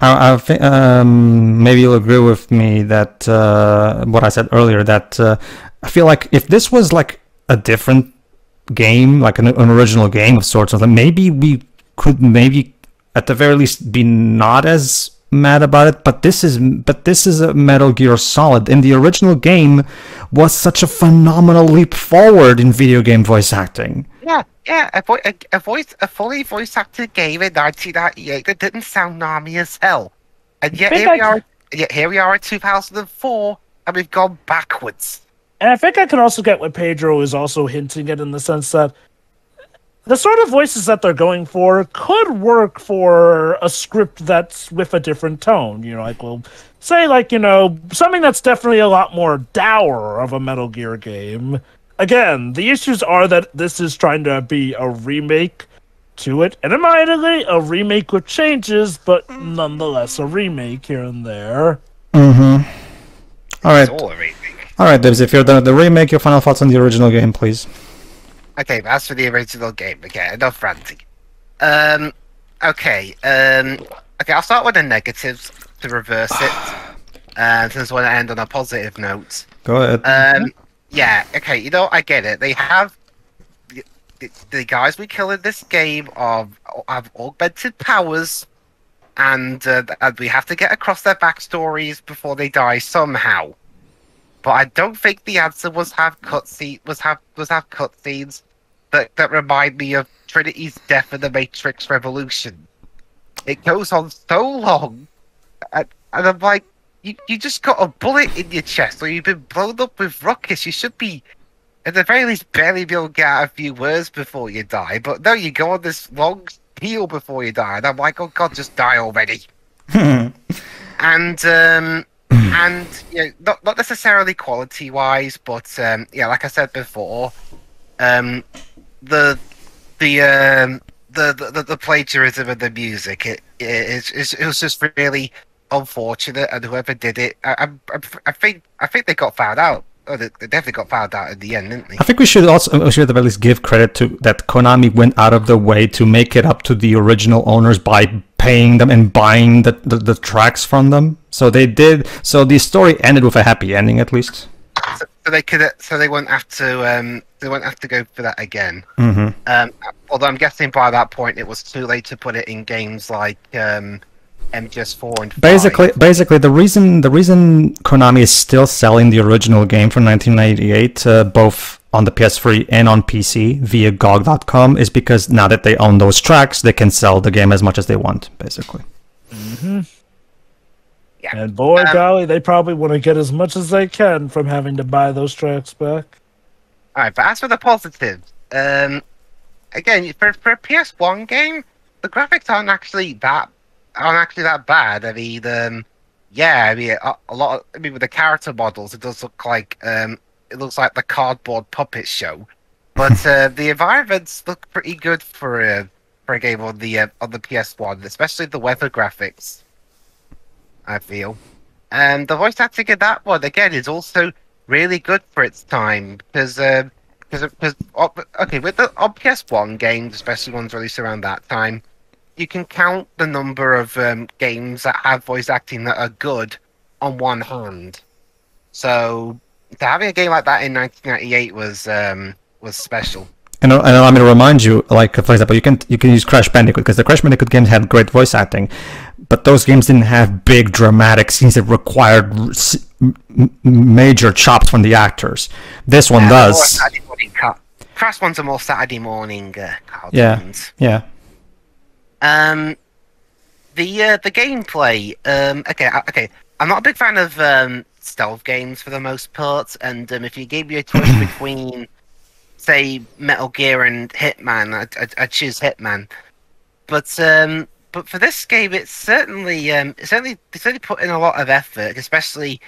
I think maybe you'll agree with me that what I said earlier, that I feel like if this was like a different game, like an original game of sorts, maybe we could at the very least be not as mad about it. But this is a Metal Gear Solid, and the original game was such a phenomenal leap forward in video game voice acting. Yeah, a fully voice acted game in 1998 that didn't sound Naomi as hell, and yet here we are in 2004, and we've gone backwards. And I think I can also get what Pedro is also hinting at, in the sense that the sort of voices that they're going for could work for a script that's with a different tone. You know, like, we'll say, like, you know, something that's definitely a lot more dour of a Metal Gear game. Again, the issues are that this is trying to be a remake to it, and admittedly, a remake with changes, but nonetheless a remake here and there. Mm-hmm. Alright. It's all a remake. Alright, Dibs, if you're done with the remake, your final thoughts on the original game, please. Okay, as for the original game, okay, enough ranting. Okay, I'll start with the negatives to reverse it, since I want to end on a positive note. Go ahead. Yeah, okay, you know, I get it. They have... The guys we kill in this game have augmented powers, and we have to get across their backstories before they die somehow. But I don't think the answer was have cutscenes that remind me of Trinity's death in the Matrix Revolution. It goes on so long, and I'm like, you just got a bullet in your chest, or you've been blown up with rockets. You should be, at the very least, barely be able to get out a few words before you die. But no, you go on this long heal before you die, and I'm like, oh god, just die already. And yeah, not necessarily quality wise, but yeah, like I said before, the plagiarism of the music, it was just really unfortunate, and whoever did it, I think they got found out. Oh, they definitely got found out in the end, didn't they? I think we should at least give credit to that Konami went out of the way to make it up to the original owners by paying them and buying the tracks from them. So they did. So the story ended with a happy ending, at least. So they won't have to go for that again. Mm-hmm. Although I'm guessing by that point it was too late to put it in games like MGS 4 and 5. Basically, the reason Konami is still selling the original game from 1998, both on the PS3 and on PC via GOG.com, is because now that they own those tracks, they can sell the game as much as they want, basically. Mm-hmm. Yeah. And boy, golly, they probably want to get as much as they can from having to buy those tracks back. Alright, but as for the positives, again, for a PS1 game, the graphics aren't actually that bad. I mean, yeah, I mean, a lot of, I mean, with the character models, it does look like, it looks like the cardboard puppet show. But the environments look pretty good for a game on the PS1, especially the weather graphics, I feel. And the voice acting in that one, again, is also really good for its time, because okay, with the on PS1 games, especially ones released around that time, you can count the number of games that have voice acting that are good on one hand. So having a game like that in 1998 was special. And allow me to remind you, like for example, you can use Crash Bandicoot, because the Crash Bandicoot games had great voice acting, but those games didn't have big dramatic scenes that required major chops from the actors. This one does. Crash one's a more Saturday morning cartoons. Yeah. The gameplay. Okay. I'm not a big fan of stealth games for the most part, and if you gave me a choice between, say, Metal Gear and Hitman, I'd choose Hitman. But for this game, it's certainly put in a lot of effort, especially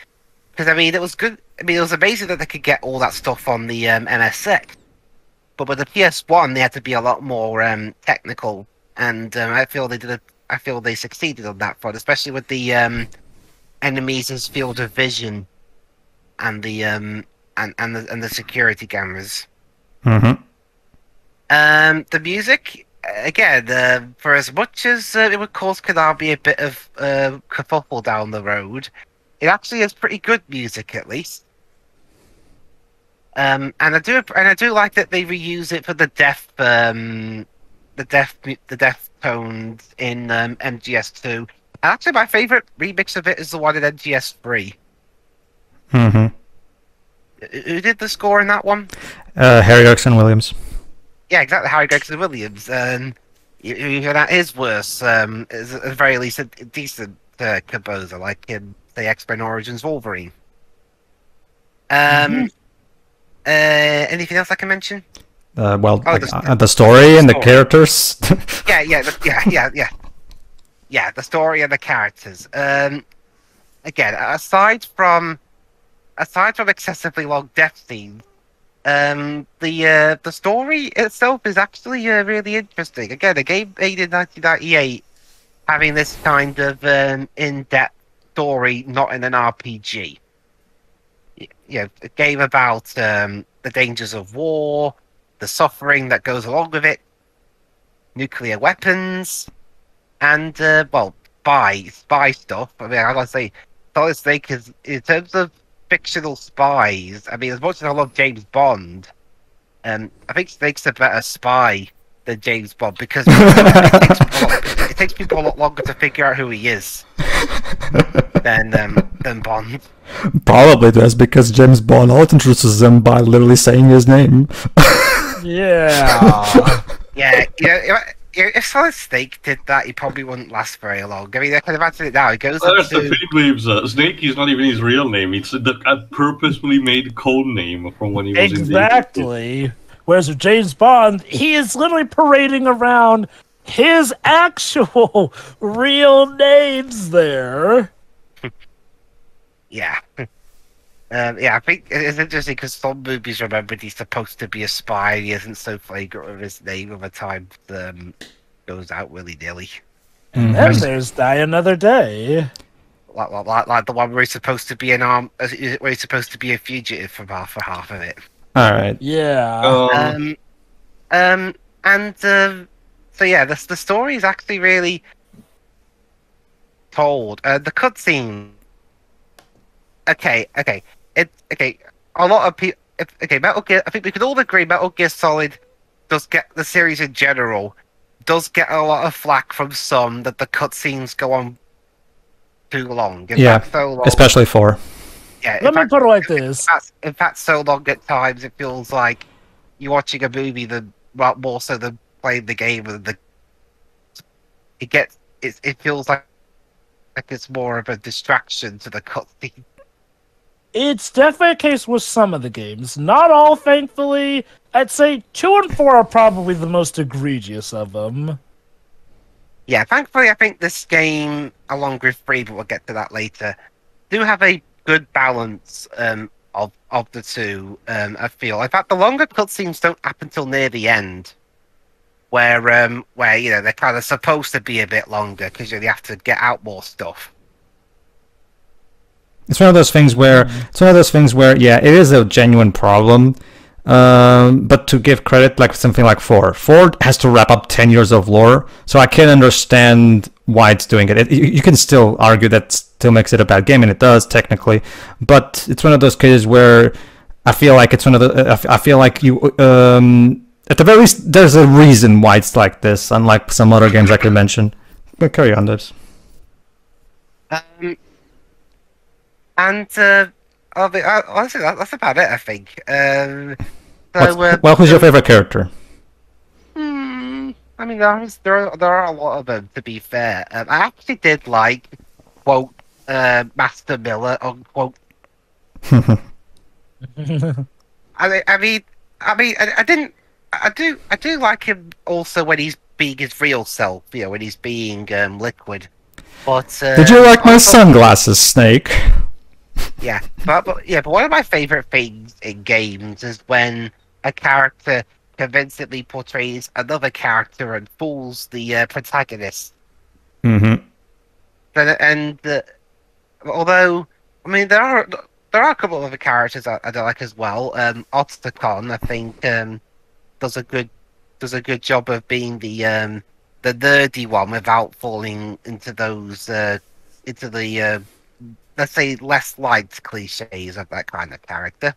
because I mean it was good. I mean it was amazing that they could get all that stuff on the MSX, but with the PS1 they had to be a lot more technical, and I feel they succeeded on that front, especially with the enemies' field of vision and the and the security cameras. Mm-hmm. The music, again, for as much as it would cause Konami a bit of kerfuffle down the road, it actually is pretty good music, at least. And I do like that they reuse it for the death tones in MGS2. And actually, my favorite remix of it is the one in MGS3. Mm-hmm. Who did the score in that one? Harry Gregson Williams. Yeah, exactly, Harry Gregson Williams. Even at his worst, is at the very least a decent composer, like in the X-Men Origins Wolverine. Anything else I can mention? The story and the characters. Yeah, the story and the characters. Again, aside from excessively long death scenes, the story itself is actually really interesting. Again, a game made in 1998, having this kind of in-depth story, not in an RPG. A game about the dangers of war, the suffering that goes along with it, nuclear weapons, and spy stuff. I mean, I gotta say, Solid Snake is, in terms of fictional spies, I mean, as much as I love James Bond, I think Snake's a better spy than James Bond, because it takes people a lot longer to figure out who he is than Bond. Probably does, because James Bond always introduces them by literally saying his name. Yeah. If Solid Snake did that, he probably wouldn't last very long. I mean, I can imagine it now. It goes That's into... the thing, Waves. Snake is not even his real name. It's a purposefully made code name from when he was Exactly. Whereas with James Bond, he is literally parading around his actual real names there. Yeah. I think it's interesting because some movies remembered he's supposed to be a spy and he isn't so flagrant with his name over time goes out willy-nilly. And then there's Die Another Day. Like the one where he's supposed to be where he's supposed to be a fugitive for half of it. Alright. Yeah. So yeah, the story is actually really told. The cutscene. Okay. A lot of people. Metal Gear. I think we could all agree Metal Gear Solid does get, the series in general does get a lot of flack from some that the cutscenes go on too long. In fact, so long, especially 4. Yeah. Let me put it like this. In fact, so long at times it feels like you're watching a movie than more so than playing the game. And it feels like it's more of a distraction to the cutscene. It's definitely a case with some of the games. Not all, thankfully. I'd say 2 and 4 are probably the most egregious of them. Yeah, thankfully I think this game, along with 3, but we'll get to that later, do have a good balance of the two, I feel. In fact, the longer cutscenes don't happen till near the end, where you know, they're kind of supposed to be a bit longer, because you have to get out more stuff. It's one of those things where yeah, it is a genuine problem. But to give credit, like something like 4 has to wrap up 10 years of lore, so I can understand why it's doing it. You can still argue that still makes it a bad game, and it does technically, but it's one of those cases where I feel like it's one of the. I feel like you, at the very least, there's a reason why it's like this, unlike some other games I could mention. But carry on, Debs. Honestly, that's about it, I think. Well, who's your favorite character? I mean, there are a lot of them, to be fair. I actually did like, quote, Master Miller, unquote. I do like him also when he's being his real self, you know, when he's being liquid. But did you like my sunglasses, Snake? Yeah, but one of my favorite things in games is when a character convincingly portrays another character and fools the protagonist. Mm-hmm. Although, I mean, there are a couple of other characters I don't like as well. Otacon, I think, does a good job of being the nerdy one without falling into those let's say less liked cliches of that kind of character.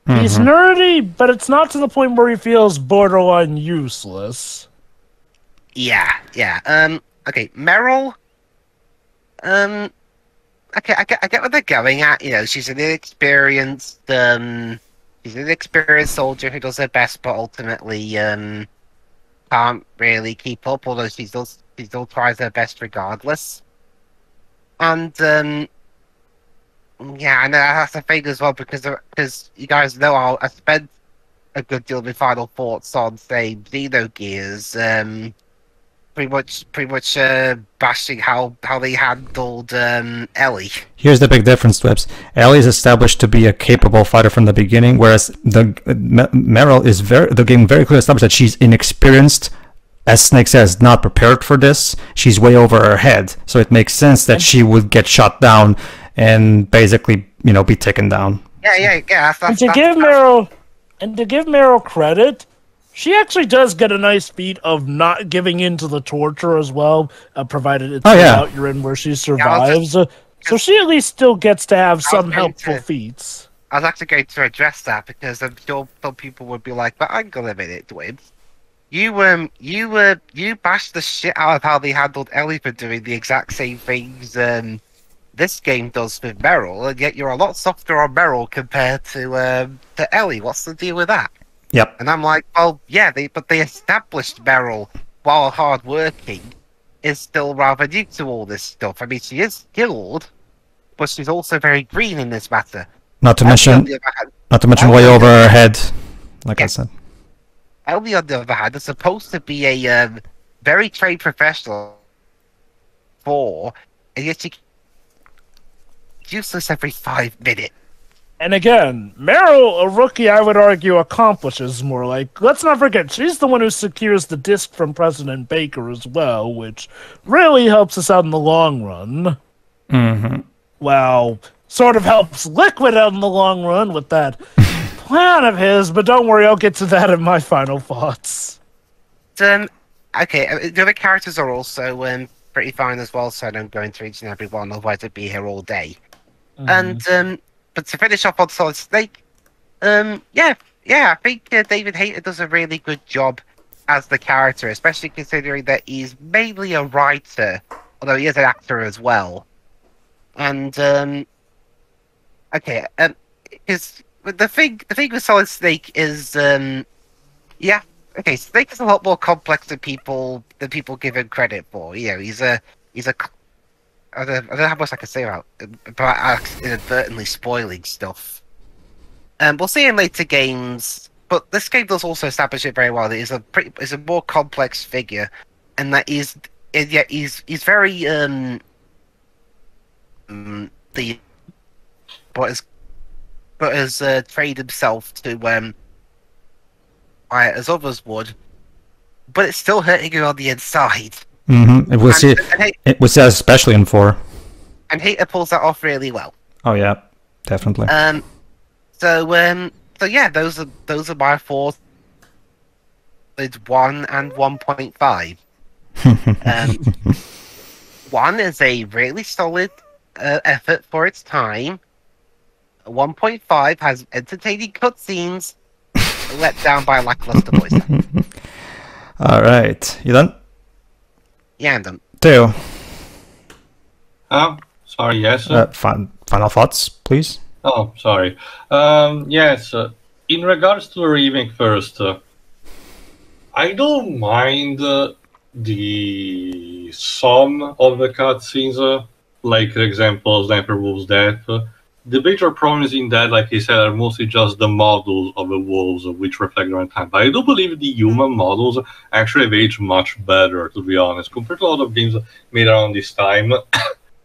He's nerdy, but it's not to the point where he feels borderline useless. Yeah. Okay, Meryl. Okay, I get what they're going at. You know, she's an inexperienced soldier who does her best, but ultimately can't really keep up. Although she still tries her best regardless. And yeah, and that's the thing as well, because you guys know I spent a good deal of my final thoughts on, say, Xenogears, pretty much bashing how they handled Ellie. Here's the big difference, Twebs. Ellie is established to be a capable fighter from the beginning, whereas Meryl is the game very clearly established that she's inexperienced. As Snake says, not prepared for this. She's way over her head, so it makes sense that she would get shot down and basically, you know, be taken down. Yeah. And to give Meryl credit, she actually does get a nice feat of not giving in to the torture as well, provided it's out you're in where she survives. So she at least still gets to have some helpful feats. I was actually going to address that because I'm sure some people would be like, "But hang on a minute, Dwayne. You bashed the shit out of how they handled Ellie for doing the exact same things this game does with Meryl, and yet you're a lot softer on Meryl compared to Ellie. What's the deal with that?" Yep. And I'm like, well, yeah, they established Meryl, while hard-working, is still rather new to all this stuff. I mean, she is skilled, but she's also very green in this matter. Not to mention way over her head, like I said. Ellie, on the other hand, is supposed to be a very trained professional and yet she's useless every 5 minutes. And again, Meryl, a rookie, I would argue, accomplishes more. Like, let's not forget, she's the one who secures the disc from President Baker as well, which really helps us out in the long run. Mm-hmm. Well, sort of helps Liquid out in the long run with that plan of his, but don't worry, I'll get to that in my final thoughts. Okay, the other characters are also pretty fine as well, so I don't go into each and every one, otherwise I'd be here all day. And, but to finish off on Solid Snake, I think David Hayter does a really good job as the character, especially considering that he's mainly a writer, although he is an actor as well. And because the thing with Solid Snake is, Snake is a lot more complex than people give him credit for. You know, he's a I don't know how much I can say about inadvertently spoiling stuff. We'll see in later games, but this game does also establish it very well. It is it's a more complex figure, and that he's very but has trained himself to fight as others would, but it's still hurting you on the inside. Mm-hmm. It was especially in 4. And Hater pulls that off really well. Oh yeah, definitely. So yeah, those are my 4. It's 1 and 1.5. 1 is a really solid effort for its time. 1.5 has entertaining cutscenes, let down by lackluster voice acting. All right, you done? Yeah, I'm done. Theo. Sorry, yes. Final thoughts, please. Oh, sorry. Yes, in regards to the remake first, I don't mind the some of the cutscenes, like, for example, Sniper Wolf's death. The major problems in that, like I said, are mostly just the models of the wolves, which reflect their time. But I do believe the human models actually have aged much better, to be honest, compared to a lot of games made around this time.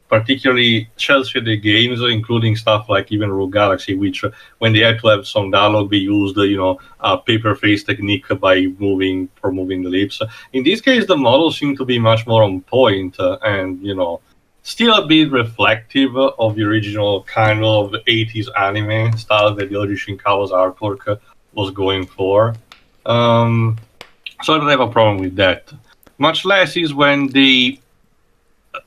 Particularly shell-shaded games, including stuff like even Rogue Galaxy, which when they had to have some dialogue, they used, a paper face technique by moving the lips. In this case, the models seem to be much more on point, and still a bit reflective of the original kind of 80s anime style that the Yoji Shinkawa's artwork was going for. So I don't have a problem with that. Much less is when they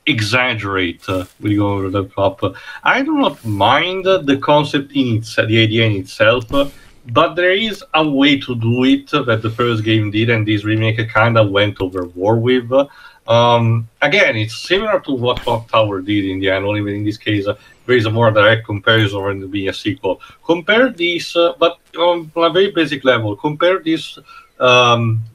exaggerate we go over the top. I do not mind the concept the idea in itself, but there is a way to do it that the first game did, and this remake kind of went overboard with. Again, it's similar to what Clock Tower did in the end, only in this case there is a more direct comparison when it being a sequel. Compare this, but on a very basic level, compare this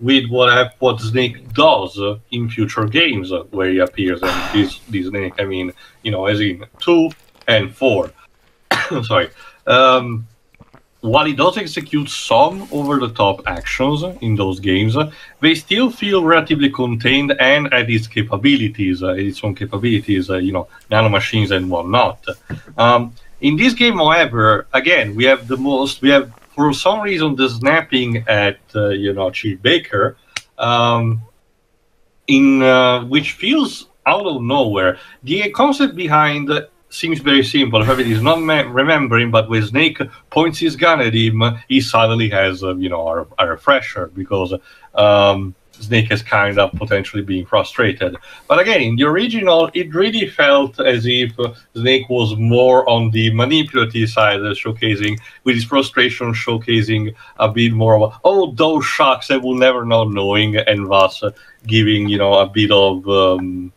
with what Snake does in future games where he appears, and this Snake, I mean, as in 2 and 4. Sorry. While he does execute some over-the-top actions in those games, they still feel relatively contained and at its capabilities, its own capabilities, nanomachines and whatnot. In this game, however, again, we have for some reason the snapping at Chief Baker, which feels out of nowhere. The concept behind seems very simple. However, it is not remembering, but when Snake points his gun at him, he suddenly has a refresher, because Snake is kind of potentially being frustrated. But again, in the original, it really felt as if Snake was more on the manipulative side, showcasing, with his frustration, showcasing a bit more of, oh, those shucks, I will never know knowing, and thus giving, showcasing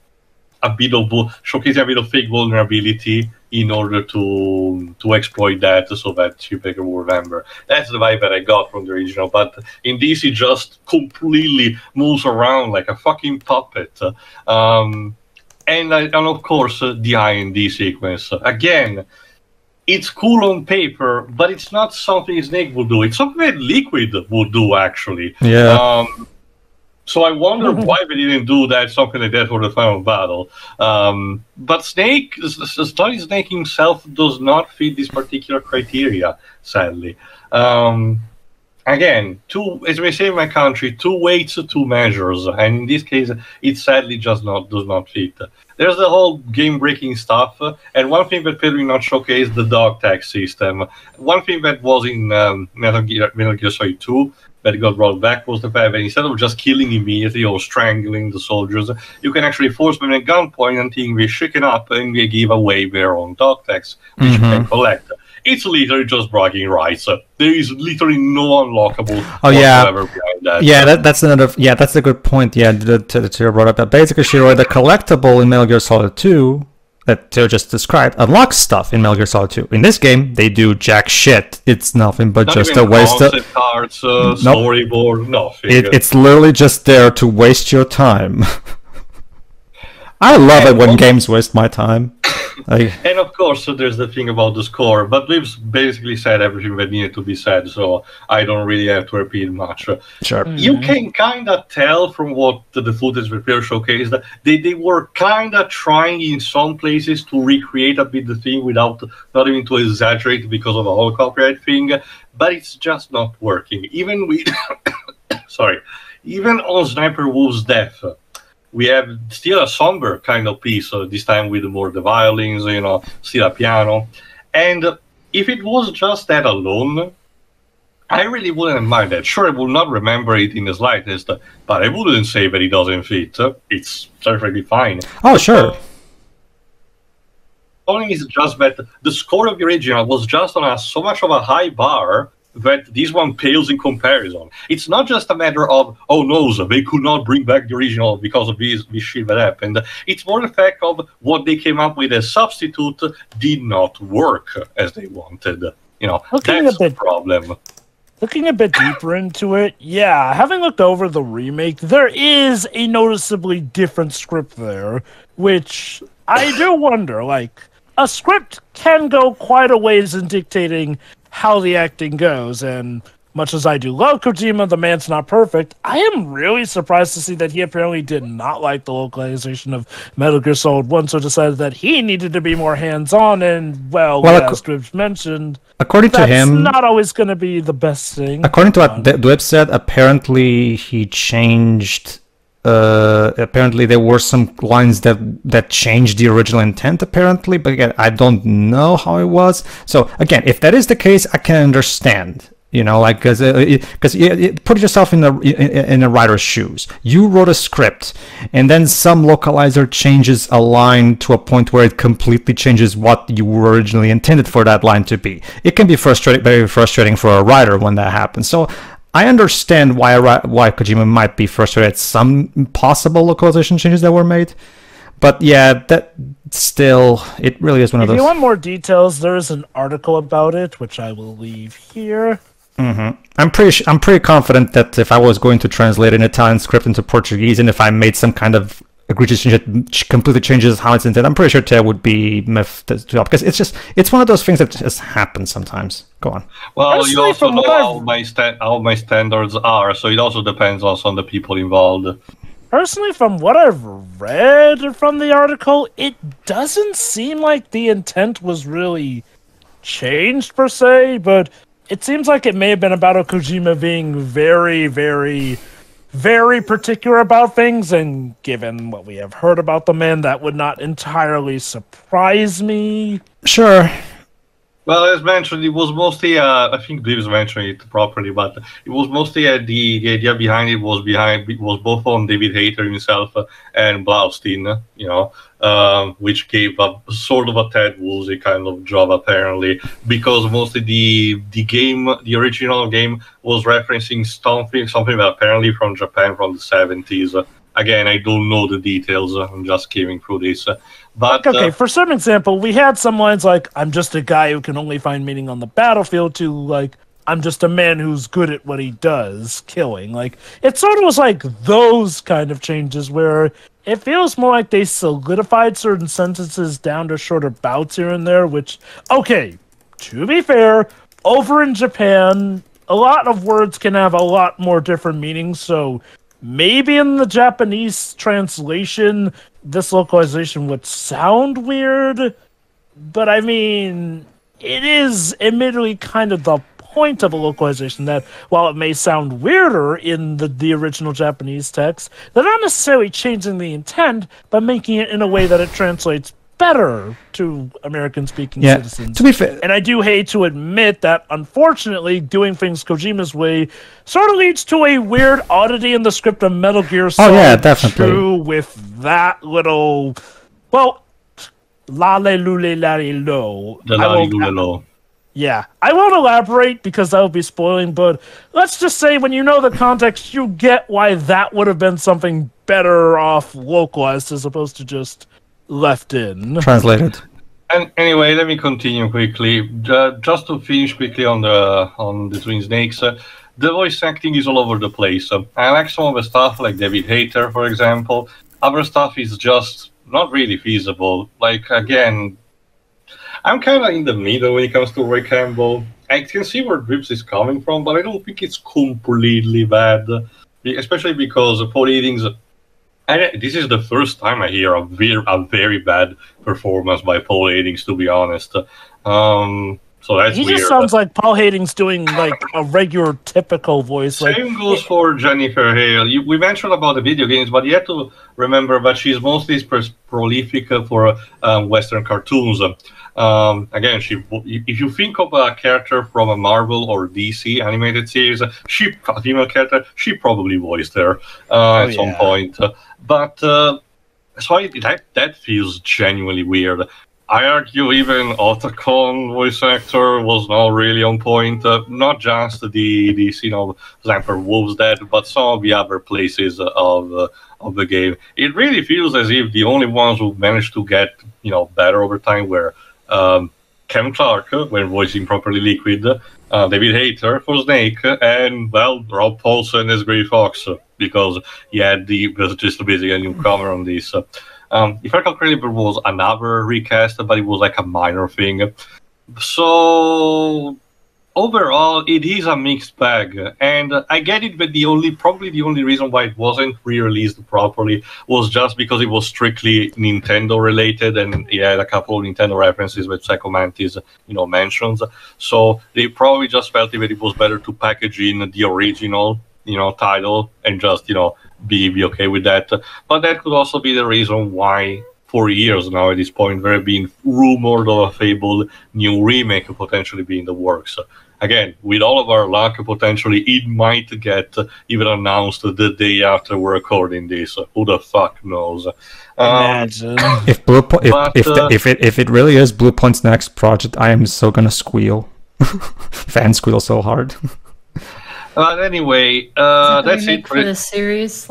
a bit of fake vulnerability in order to exploit that, so that Chief Baker will remember. That's the vibe that I got from the original, but in this he just completely moves around like a fucking puppet. And of course, the IND sequence. Again, it's cool on paper, but it's not something Snake will do. It's something that Liquid would do, actually. Yeah. So I wonder why they didn't do that, something like that, for the final battle. But Snake, Study Snake himself does not fit this particular criteria, sadly. Again, as we say in my country, 2 weights, 2 measures, and in this case, it sadly does not fit. There's the whole game-breaking stuff, and one thing that Pedro did not showcase, the dog tag system. One thing that was in Metal Gear Solid 2 that got brought back was the fact that instead of just killing immediately or strangling the soldiers, you can actually force them at gunpoint until they're shaken up and they give away their own dog tags, which you can collect. It's literally just bragging rights. There is literally no unlockable whatsoever behind that. Yeah, that's a good point. Yeah, that Teo brought up. Basically, Shiro, the collectible in Metal Gear Solid 2 that Teo just described unlocks stuff in Metal Gear Solid 2. In this game, they do jack shit. It's nothing but just a waste of cards, storyboard, nothing. It's literally just there to waste your time. I love it when games waste my time. And of course, there's the thing about the score, but we've basically said everything that needed to be said, so I don't really have to repeat much. Sure. You can kind of tell from what the footage repair showcased that they were kind of trying in some places to recreate a bit the thing without not even to exaggerate because of the whole copyright thing, but it's just not working. Even with, even on Sniper Wolf's death, we have still a somber kind of piece, this time with more the violins, still a piano. And if it was just that alone, I really wouldn't mind that. Sure, I would not remember it in the slightest, but I wouldn't say that it doesn't fit. It's perfectly fine. Oh, sure. Only is just that the score of the original was just on so much of a high bar that this one pales in comparison. It's not just a matter of, oh no, so they could not bring back the original because of this shit that happened. It's more the fact of what they came up with as substitute did not work as they wanted. That's the problem. Looking a bit deeper into it, yeah, having looked over the remake, there is a noticeably different script there, which I do wonder, a script can go quite a ways in dictating how the acting goes, and much as I do love Kojima, the man's not perfect, I am really surprised to see that he apparently did not like the localization of Metal Gear Solid 1, so decided that he needed to be more hands-on, and, as Dwibs mentioned, according to him, not always going to be the best thing. According to what Dwibs said, apparently he changed... apparently there were some lines that changed the original intent, apparently, but again, I don't know how it was. So again, if that is the case, I can understand. Because put yourself in a writer's shoes. You wrote a script, and then some localizer changes a line to a point where it completely changes what you were originally intended for that line to be. It can be very frustrating for a writer when that happens. So I understand why Kojima might be frustrated at some possible localization changes that were made. But yeah, that still, it really is one of those... If you want more details, there is an article about it, which I will leave here. Mm-hmm. I'm pretty confident that if I was going to translate an Italian script into Portuguese, and if I made some kind of egregious change that completely changes how it's intended, I'm pretty sure Ted would be miffed to help, because it's one of those things that just happens sometimes. Go on. Well, you also know how my standards are, so it also depends on the people involved. Personally, from what I've read from the article, it doesn't seem like the intent was really changed per se, but it seems like it may have been about Kojima being very, very, very particular about things, and given what we have heard about the man, that would not entirely surprise me. Sure. Well, as mentioned, it was mostly, I think Dave mentioned it properly, but it was mostly the idea behind it was both on David Hayter himself and Blaustein, which gave a sort of a Ted Woolsey kind of job, apparently, because mostly the original game was referencing something that apparently from Japan from the 70s. Again, I don't know the details, I'm just skimming through this. But, okay, for some example, we had some lines like, I'm just a guy who can only find meaning on the battlefield, to, I'm just a man who's good at what he does, killing. It sort of was like those kind of changes where it feels more like they solidified certain sentences down to shorter bouts here and there, which, okay, to be fair, over in Japan, a lot of words can have a lot more different meanings, so maybe in the Japanese translation, this localization would sound weird, but I mean, it is admittedly kind of the point of a localization that, while it may sound weirder in the original Japanese text, they're not necessarily changing the intent, but making it in a way that it translates better to American-speaking citizens. To be fair, and I do hate to admit that, unfortunately, doing things Kojima's way sort of leads to a weird oddity in the script of Metal Gear Solid 2. Oh yeah, definitely. 2 with that little, la-le-lu-le-la-le-lo. Yeah, I won't elaborate because that would be spoiling, but let's just say when you know the context, you get why that would have been something better off localized as opposed to just left in. Translated. And anyway, let me continue quickly. Just to finish quickly on the Twin Snakes, the voice acting is all over the place. I like some of the stuff, like David Hayter, for example. Other stuff is just not really feasible. Like, again, I'm kind of in the middle when it comes to Roy Campbell. I can see where Drips is coming from, but I don't think it's completely bad. Especially because Paul Eading's... This is the first time I hear a very bad performance by Paul Eadings, to be honest. So that's weird. He just sounds like Paul Eadings doing like a regular, typical voice. Same goes for Jennifer Hale. We mentioned about the video games, but you have to remember that she's mostly prolific for Western cartoons. Again, if you think of a character from a Marvel or DC animated series, a female character, she probably voiced her at some point. But so that feels genuinely weird. I argue even Otacon voice actor was not really on point. Not just the Zamper Wolves Dead, but some of the other places of the game. It really feels as if the only ones who managed to get better over time were Kevin Clark when voicing properly Liquid, David Hayter for Snake, and Rob Paulson as Grey Fox because he had just basically a newcomer on this. If I recall correctly, there was another recast, but it was like a minor thing. So overall, it is a mixed bag, and I get it. But probably the only reason why it wasn't re-released properly was just because it was strictly Nintendo related, and it had a couple of Nintendo references with Psycho Mantis, mentions. So they probably just felt that it was better to package in the original, title and just be okay with that. But that could also be the reason why for years now at this point there have been rumored of a fabled new remake potentially be in the works. Again, with all of our luck, potentially it might get even announced the day after we're recording this. Who the fuck knows? Imagine if it really is Blue Point's next project, I am so gonna squeal. Fan squeal so hard. But anyway, that's it for the series.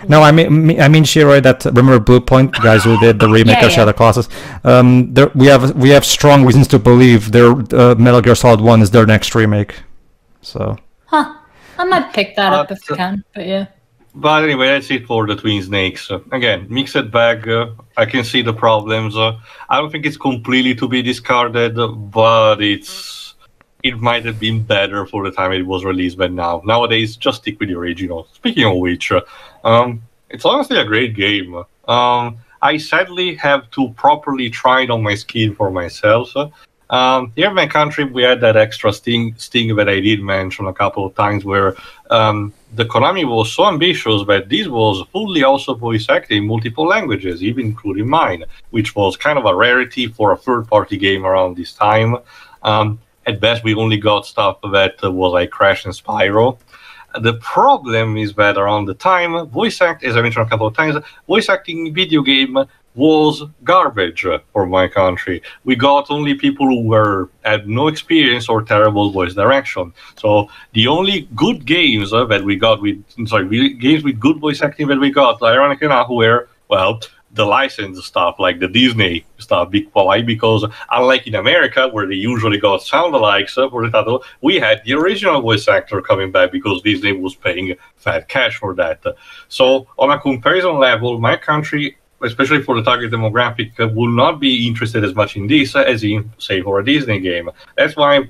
No, I mean Shiroi. That remember Blue Point, the guys who did the remake of Shadow Colossus. We have strong reasons to believe their Metal Gear Solid 1 is their next remake. So. I might pick that up if I can. But yeah. But anyway, that's it for the Twin Snakes. Again, mixed bag. I can see the problems. I don't think it's completely to be discarded, but it might have been better for the time it was released, but nowadays, just stick with the original. Speaking of which, it's honestly a great game. I sadly have to properly try it on my skin for myself. Here in my country, we had that extra sting that I did mention a couple of times, where the Konami was so ambitious that this was fully also voice acted in multiple languages, even including mine, which was kind of a rarity for a third-party game around this time. At best, we only got stuff that was like Crash and Spyro. The problem is that around the time, as I mentioned a couple of times, voice acting in video game was garbage for my country. We got only people who had no experience or terrible voice direction. So the only good games that we got games with good voice acting that we got, ironically enough, were, the licensed stuff, like the Disney stuff. Why? Because unlike in America, where they usually got sound-alikes for the title, we had the original voice actor coming back because Disney was paying fat cash for that. So on a comparison level, my country, especially for the target demographic, will not be interested as much in this as in, say, for a Disney game. That's why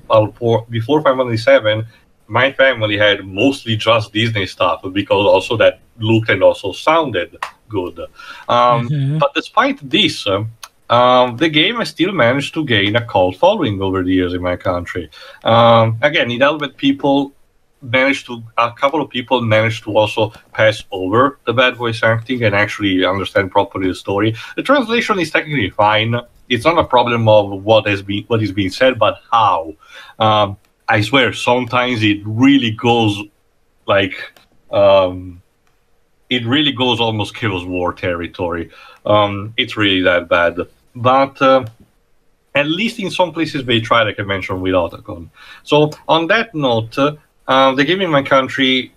before Final Fantasy 7, my family had mostly just Disney stuff, because also that looked and also sounded good. But despite this, the game has still managed to gain a cult following over the years in my country. Again, it helped that a couple of people managed to also pass over the bad voice acting and actually understand properly the story. The translation is technically fine. It's not a problem of what is being said, but how. I swear, sometimes it really goes almost Chaos War territory. It's really that bad. But at least in some places they tried, like I mentioned, with Otacon. So on that note, the game in my country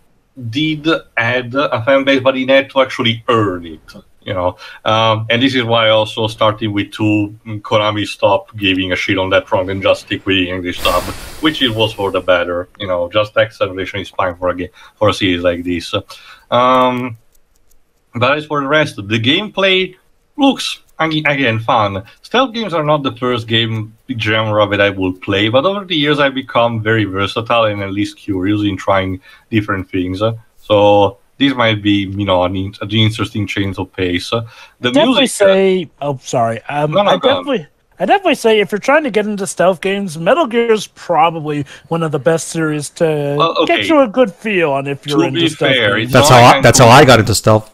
did add a fan base, but it had to actually earn it. And this is why also starting with 2, Konami stopped giving a shit on that front and just stick with the English dub, which it was for the better. Just text translation is fine for a series like this. But as for the rest, the gameplay looks, again, fun. Stealth games are not the first game genre that I will play, but over the years I've become very versatile and at least curious in trying different things. So this might be, an interesting change of pace. Definitely say, oh, sorry. I definitely say if you're trying to get into stealth games, Metal Gear is probably one of the best series to get you a good feel on if you're into stealth games. That's how I got into stealth.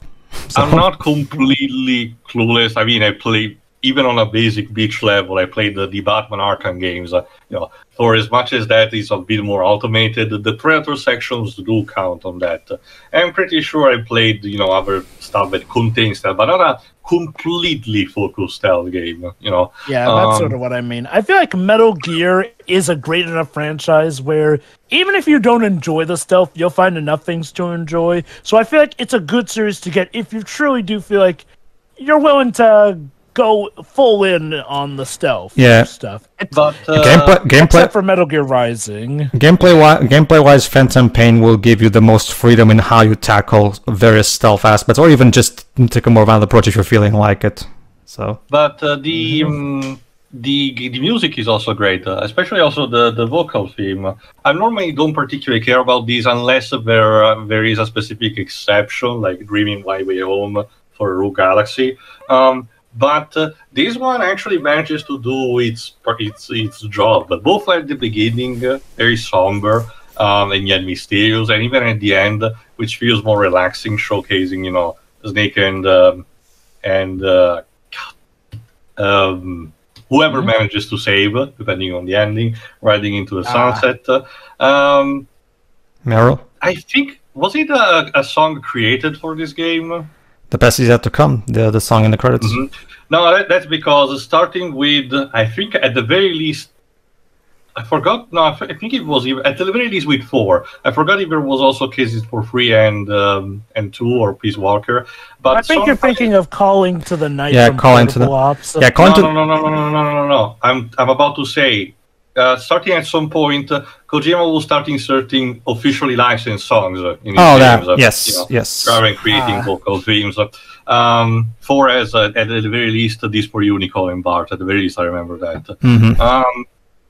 So. I'm not completely clueless. I mean, I played, even on a basic beach level, I played the Batman Arkham games. For as much as that is a bit more automated, the Predator sections do count on that. I'm pretty sure I played, other stuff that contains stealth, but not a completely focused stealth game, Yeah, that's sort of what I mean. I feel like Metal Gear is a great enough franchise where even if you don't enjoy the stealth, you'll find enough things to enjoy. So I feel like it's a good series to get if you truly do feel like you're willing to go full in on the stealth stuff. But gameplay, except for Metal Gear Rising. Gameplay-wise, Phantom Pain will give you the most freedom in how you tackle various stealth aspects, or even just take a more violent approach if you're feeling like it. So, but the music is also great, especially also the vocal theme. I normally don't particularly care about these unless there is a specific exception, like Dreaming My Way Home for Rogue Galaxy. But this one actually manages to do its job. But both at the beginning, very somber and yet mysterious, and even at the end, which feels more relaxing, showcasing Snake and whoever manages to save, depending on the ending, riding into the sunset. Meryl? I think, was it a song created for this game? The best is yet to come, the song in the credits. Mm-hmm. No, that's because starting with, I think at the very least, I forgot, no, I think it was even, at the very least with 4. I forgot if there was also cases for 3 and 2 or Peacewalker. But I think you're thinking of Calling to the Night from Calling to the Ops. Yeah, No. I'm about to say, starting at some point, Kojima will start inserting officially licensed songs in his games. Yes. Rather than creating vocal themes. 4 as, at the very least, this for Unicorn and Bart. At the very least, I remember that. Mm-hmm.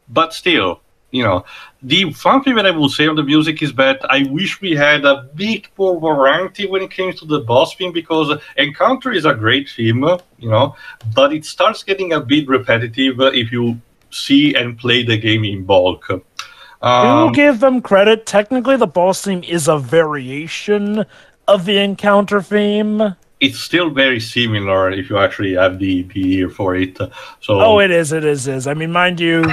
But still, the fun thing that I will say on the music is that I wish we had a bit more variety when it came to the boss theme, because Encounter is a great theme, but it starts getting a bit repetitive if you see and play the game in bulk. We'll give them credit. Technically, the boss theme is a variation of the Encounter theme. It's still very similar if you actually have the ear for it. It is. I mean, mind you,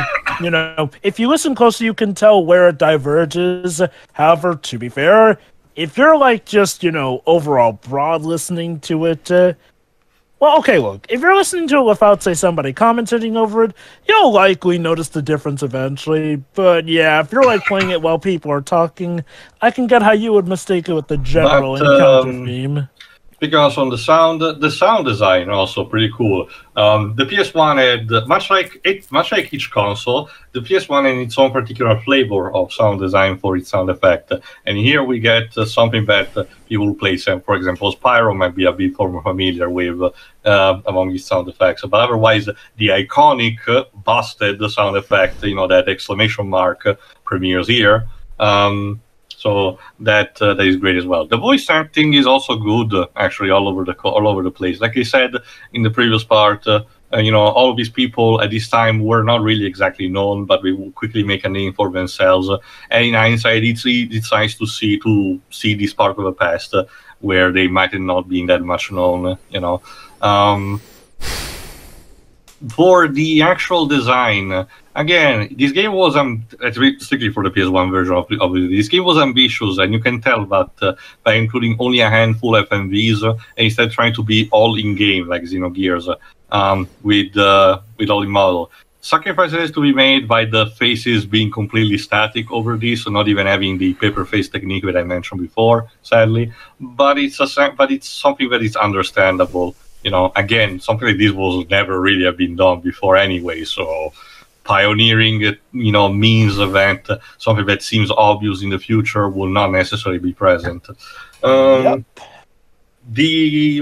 if you listen closely, you can tell where it diverges. However, to be fair, if you're just, overall broad listening to it, look, if you're listening to it without, say, somebody commenting over it, you'll likely notice the difference eventually. But yeah, if you're playing it while people are talking, I can get how you would mistake it with the general Encounter theme. Because on the sound design also pretty cool. The PS1 had much like each console, the PS1 had its own particular flavor of sound design for its sound effect. And here we get something that people who play, for example, Spyro might be a bit more familiar with among its sound effects. But otherwise, the iconic busted sound effect, that exclamation mark premieres here. So that is great as well. The voice acting is also good, actually, all over the place. Like I said in the previous part, all of these people at this time were not really exactly known, but they will quickly make a name for themselves. And in hindsight, it's nice to see this part of the past where they might have not been that much known. For the actual design, again, this game was strictly for the PS1 version of this game was ambitious, and you can tell that by including only a handful of FMVs and instead trying to be all in game like Xenogears with all in model. Sacrifices has to be made by the faces being completely static over this, so not even having the paper face technique that I mentioned before, sadly. But it's something that is understandable. Again, something like this was never really have been done before anyway, so pioneering it, means that something that seems obvious in the future will not necessarily be present. Yep. the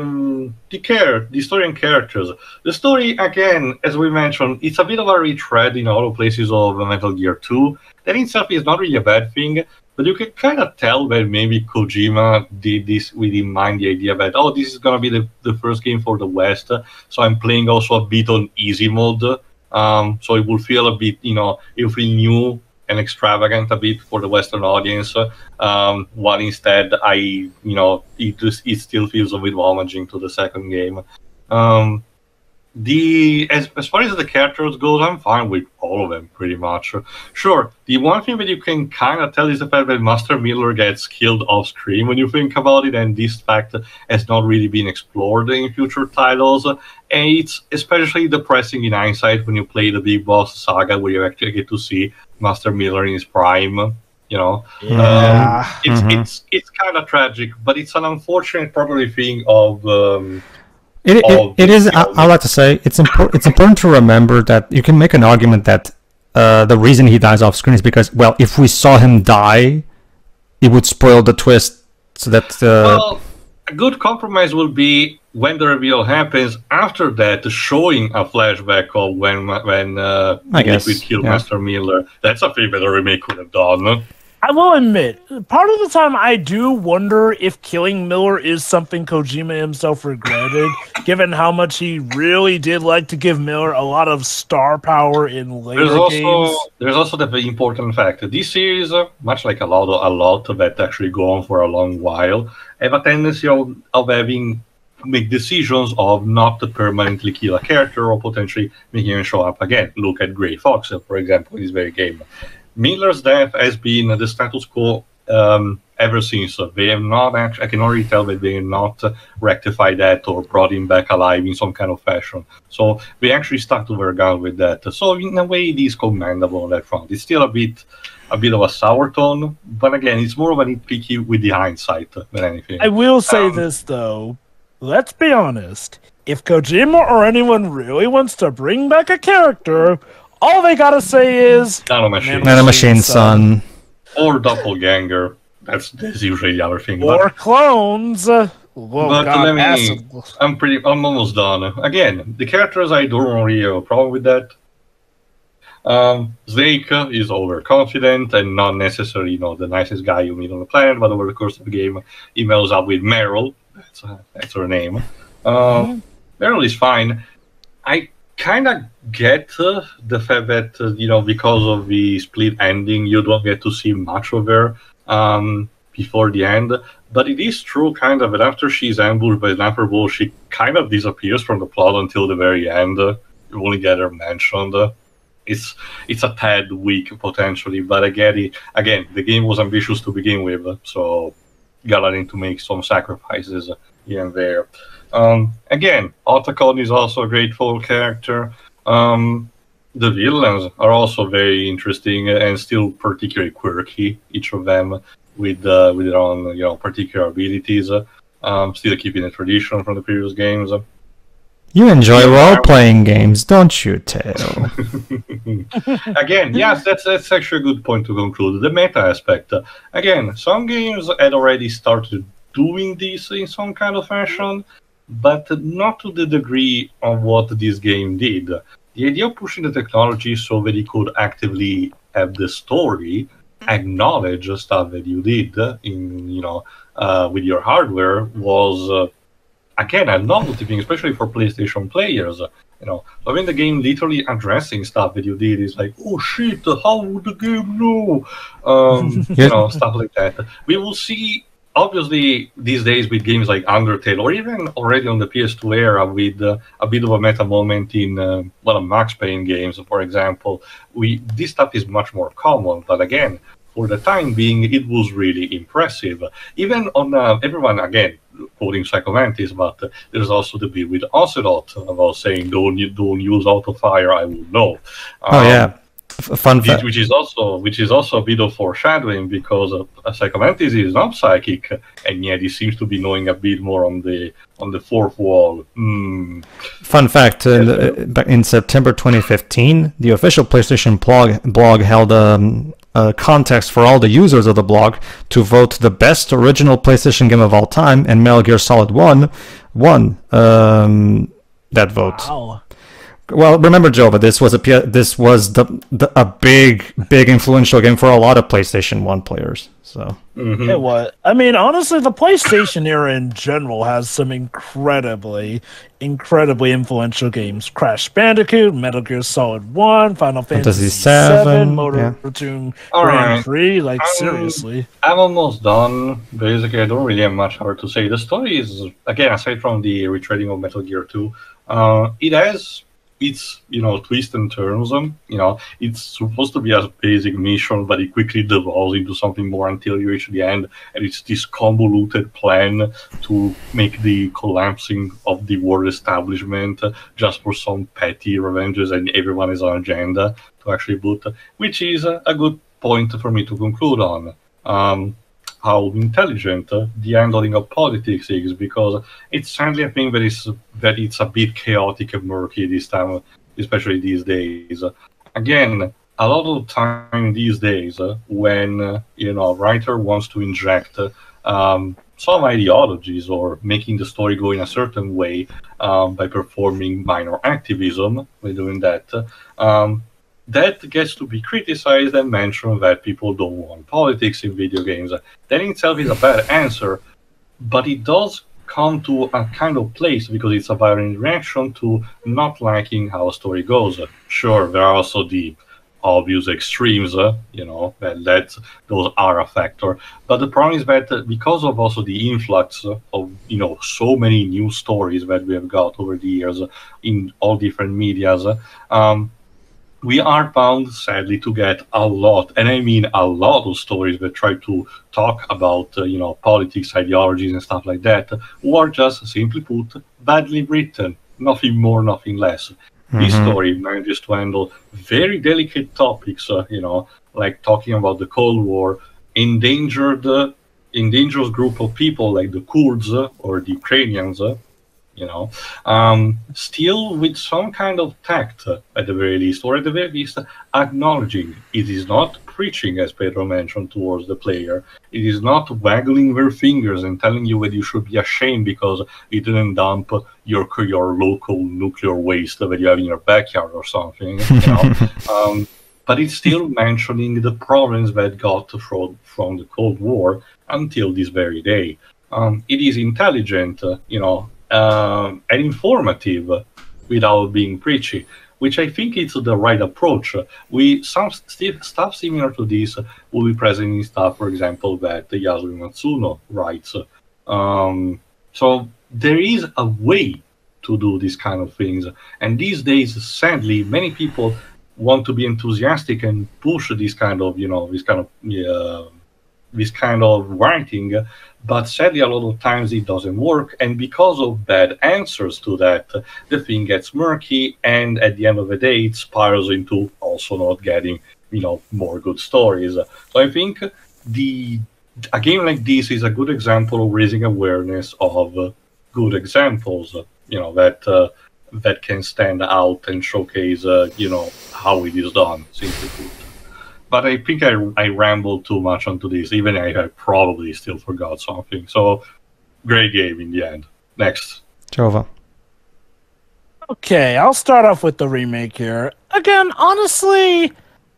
story and characters. The story, again, as we mentioned, it's a bit of a retread in all the places of Metal Gear 2. That in itself is not really a bad thing, but you can kind of tell that maybe Kojima did this with in mind, the idea that, oh, this is going to be the first game for the West, so I'm playing also a bit on easy mode, so it will feel a bit, it will feel new and extravagant a bit for the Western audience, while instead it still feels a bit homaging to the second game. As far as the characters goes, I'm fine with all of them pretty much. Sure, the one thing that you can kind of tell is the fact that Master Miller gets killed off screen when you think about it, and this fact has not really been explored in future titles. And it's especially depressing in hindsight when you play the Big Boss Saga, where you actually get to see Master Miller in his prime. It's kind of tragic, but it's an unfortunate probably thing of. It is. I like to say it's important to remember that you can make an argument that the reason he dies off screen is because, well, if we saw him die, it would spoil the twist. So that well, a good compromise will be when the reveal happens. After that, showing a flashback of when Liquid killed Master Miller. That's a thing that a remake could have done. I will admit, part of the time I do wonder if killing Miller is something Kojima himself regretted, given how much he really did like to give Miller a lot of star power in later games. There's also the very important fact that this series, much like a lot that actually go on for a long while, have a tendency of having make decisions of not to permanently kill a character or potentially making him show up again. Look at Grey Fox, for example, in this very game. Miller's death has been the status quo ever since. They have not actually, I can already tell that they have not rectified that or brought him back alive in some kind of fashion. So they actually stuck to their gun with that. So in a way, it is commendable on that front. It's still a bit of a sour tone, but again, it's more of a nitpicky with the hindsight than anything. I will say this though, let's be honest. If Kojima or anyone really wants to bring back a character, all they gotta say is Nanomachine, son. Or Doppelganger. That's usually the other thing. Or clones. I'm almost done. Again, the characters, I don't really have a problem with that. Snake is overconfident and not necessarily the nicest guy you meet on the planet, but over the course of the game, he melts up with Meryl. That's her name. Meryl is fine. I kind of get the fact that because of the split ending you don't get to see much of her before the end, but it is true kind of that after she's ambushed by Snapper, she kind of disappears from the plot until the very end. You only get her mentioned. It's a tad weak potentially, but I get it. Again, the game was ambitious to begin with, so gotta need to make some sacrifices here and there. Again, Otacon is also a great full character. The villains are also very interesting and still particularly quirky, each of them with their own particular abilities. Still keeping the tradition from the previous games. You enjoy role-playing games, don't you, Teo? Again, yes, that's actually a good point to conclude. The meta aspect. Again, some games had already started doing this in some kind of fashion, but not to the degree of what this game did. The idea of pushing the technology so that you could actively have the story acknowledge stuff that you did with your hardware was again a novelty thing, especially for PlayStation players. So when the game literally addressing stuff that you did is like, oh shit, how would the game know? Stuff like that. We will see. Obviously, these days with games like Undertale, or even already on the PS2 era with a bit of a meta moment in Max Payne games, for example, this stuff is much more common. But again, for the time being, it was really impressive. Even on everyone, again, quoting Psycho Mantis, but there's also the bit with Ocelot about saying, don't use auto fire, I will know. Yeah. Fun fact. Which is also a bit of foreshadowing because Psycho Mantis is not psychic, and yet he seems to be knowing a bit more on the fourth wall. Fun fact: back in September 2015, the official PlayStation blog held context for all the users of the blog to vote the best original PlayStation game of all time, and Metal Gear Solid 1 won that vote. Wow. Well, remember, Jova, this was a big influential game for a lot of PlayStation 1 players. So It was. I mean, honestly, the PlayStation era in general has some incredibly influential games. Crash Bandicoot, Metal Gear Solid 1, Final Fantasy 7, Motor Platoon Grand Prix. Like, seriously. I'm almost done. Basically, I don't really have much more to say. The story is, again, aside from the retreading of Metal Gear 2, it has its, twists and turns. It's supposed to be a basic mission, but it quickly devolves into something more until you reach the end, and it's this convoluted plan to make the collapsing of the world establishment just for some petty revenges, and everyone is on agenda to actually boot, which is a good point for me to conclude on. How intelligent the handling of politics is, because it's sadly a thing that it's a bit chaotic and murky this time, especially these days. Again, a lot of time these days, when a writer wants to inject some ideologies or making the story go in a certain way by performing minor activism, by doing that. That gets to be criticized and mentioned that people don't want politics in video games. That in itself is a bad answer, but it does come to a kind of place because it's a violent reaction to not liking how a story goes. Sure, there are also the obvious extremes, that those are a factor. But the problem is that because of also the influx of, so many new stories that we have got over the years in all different medias, we are bound, sadly, to get a lot, and I mean a lot of stories that try to talk about, politics, ideologies, and stuff like that, who are just, simply put, badly written. Nothing more, nothing less. This story manages to handle very delicate topics, like talking about the Cold War, endangered group of people like the Kurds or the Ukrainians, still with some kind of tact at the very least, or at the very least acknowledging it is not preaching, as Pedro mentioned, towards the player. It is not waggling their fingers and telling you that you should be ashamed because you didn't dump your local nuclear waste that you have in your backyard or something. But it's still mentioning the problems that got from the Cold War until this very day. It is intelligent, and informative without being preachy, which I think is the right approach. Stuff similar to this will be present in stuff, for example, that Yasumi Matsuno writes. So there is a way to do these kind of things, and these days, sadly, many people want to be enthusiastic and push this kind of writing, but sadly a lot of times it doesn't work, and because of bad answers to that, the thing gets murky, and at the end of the day it spirals into also not getting more good stories. So I think a game like this is a good example of raising awareness of good examples that can stand out and showcase how it is done, simply put. But I think I rambled too much onto this, even if I probably still forgot something. So, great game in the end. Next. Jova. Okay, I'll start off with the remake here. Again, honestly,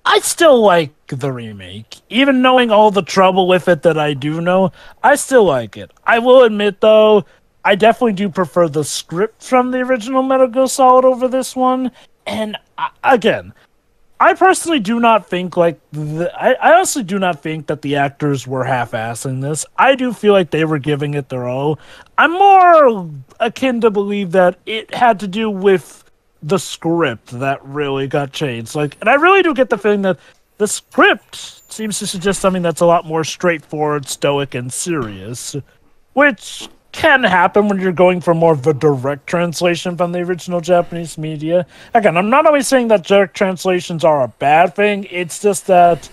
I still like the remake. Even knowing all the trouble with it that I do know, I still like it. I will admit, though, I definitely do prefer the script from the original Metal Gear Solid over this one. And, again, I personally do not think I honestly do not think that the actors were half-assing this. I do feel like they were giving it their all. I'm more akin to believe that it had to do with the script that really got changed. And I really do get the feeling that the script seems to suggest something that's a lot more straightforward, stoic, and serious, which can happen when you're going for more of a direct translation from the original Japanese media. Again, I'm not always saying that direct translations are a bad thing. It's just that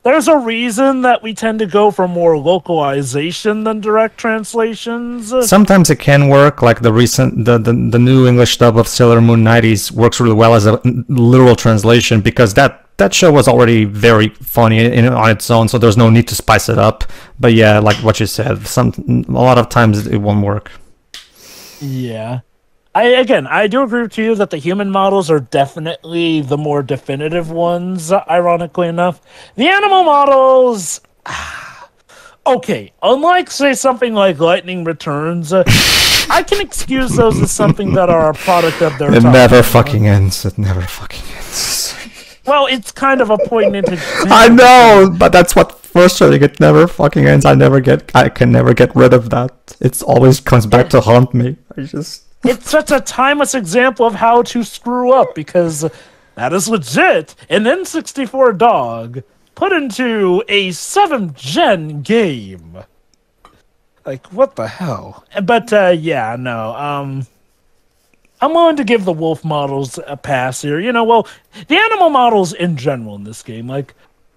there's a reason that we tend to go for more localization than direct translations. Sometimes it can work, like the new English dub of Sailor Moon 90s works really well as a literal translation, because that that show was already very funny on its own, so there's no need to spice it up. But yeah, like what you said, a lot of times it won't work. Yeah. I do agree with you that the human models are definitely the more definitive ones, ironically enough. The animal models... Okay, unlike, say, something like Lightning Returns, I can excuse those as something that are a product of their time. It never fucking ends. It never fucking ends. Well, it's kind of a poignant example. I know, but that's what frustrating. It never fucking ends. I can never get rid of that. It always comes back to haunt me. It's such a timeless example of how to screw up, because that is legit. An N64 dog put into a 7th gen game. Like, what the hell? But, yeah, no, I'm willing to give the wolf models a pass here. You know, well, the animal models in general in this game, like,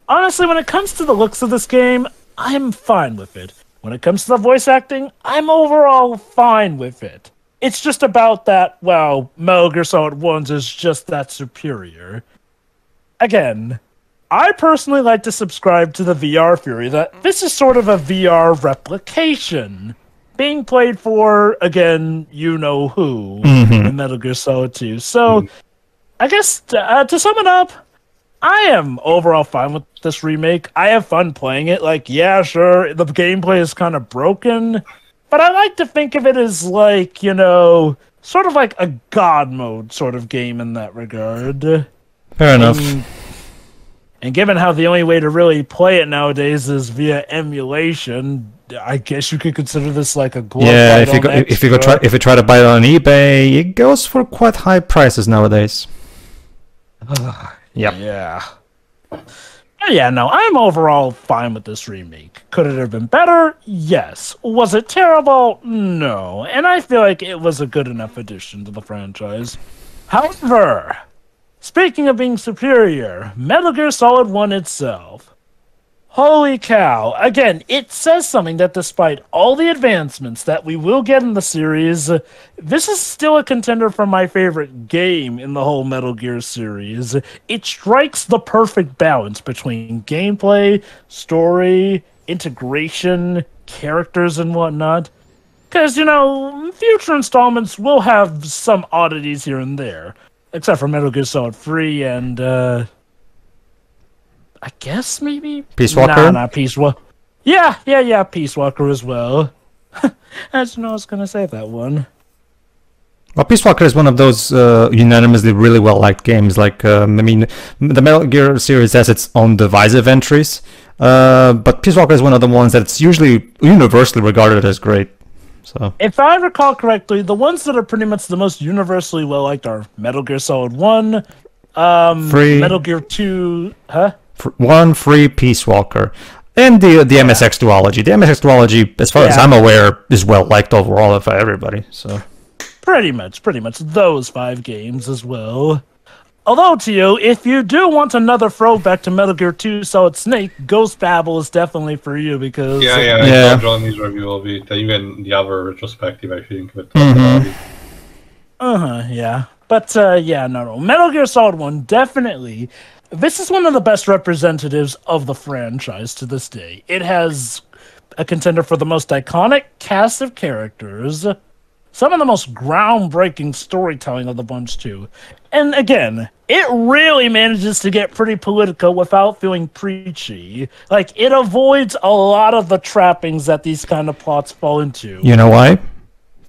honestly, when it comes to the looks of this game, I'm fine with it. When it comes to the voice acting, I'm overall fine with it. It's just about that, well, Metal Gear Solid 1's is just that superior. Again, I personally like to subscribe to the VR theory that this is sort of a VR replication being played for, again, you-know-who in Metal Gear Solid 2. So, I guess, to sum it up, I am overall fine with this remake. I have fun playing it. Like, yeah, sure, the gameplay is kind of broken, but I like to think of it as, like, you know, sort of like a God mode sort of game in that regard. Fair enough. And given how the only way to really play it nowadays is via emulation, I guess you could consider this like a glorified. Yeah, if you try to buy it on eBay, it goes for quite high prices nowadays. Yep. Yeah. Yeah, no, I'm overall fine with this remake. Could it have been better? Yes. Was it terrible? No. And I feel like it was a good enough addition to the franchise. However, speaking of being superior, Metal Gear Solid 1 itself. Holy cow. Again, it says something that despite all the advancements that we will get in the series, this is still a contender for my favorite game in the whole Metal Gear series. It strikes the perfect balance between gameplay, story, integration, characters, and whatnot. Because, you know, future installments will have some oddities here and there. Except for Metal Gear Solid 3 and, I guess maybe? Peacewalker? Nah, Peacewalker. Yeah, Peacewalker as well. I just know I was going to say that one. Well, Peacewalker is one of those unanimously really well-liked games. Like, I mean, the Metal Gear series has its own divisive entries, but Peacewalker is one of the ones that's usually universally regarded as great. So, if I recall correctly, the ones that are pretty much the most universally well-liked are Metal Gear Solid 1, Metal Gear 2, 1, Free, Peacewalker, and the MSX duology. The MSX duology, as far as I'm aware, is well-liked overall by everybody. So, pretty much those 5 games as well. Although, to you, if you do want another throwback to Metal Gear 2 Solid Snake, Ghost Babel is definitely for you because... I saw Johnny's review of it, even the other retrospective, I think. But yeah. But, no. Metal Gear Solid 1, definitely. This is one of the best representatives of the franchise to this day. It has a contender for the most iconic cast of characters, some of the most groundbreaking storytelling of the bunch, too. And again, it really manages to get pretty political without feeling preachy. Like, it avoids a lot of the trappings that these kind of plots fall into. You know why?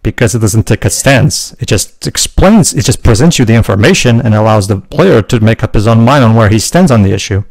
Because it doesn't take a stance. It just explains, it just presents you the information and allows the player to make up his own mind on where he stands on the issue.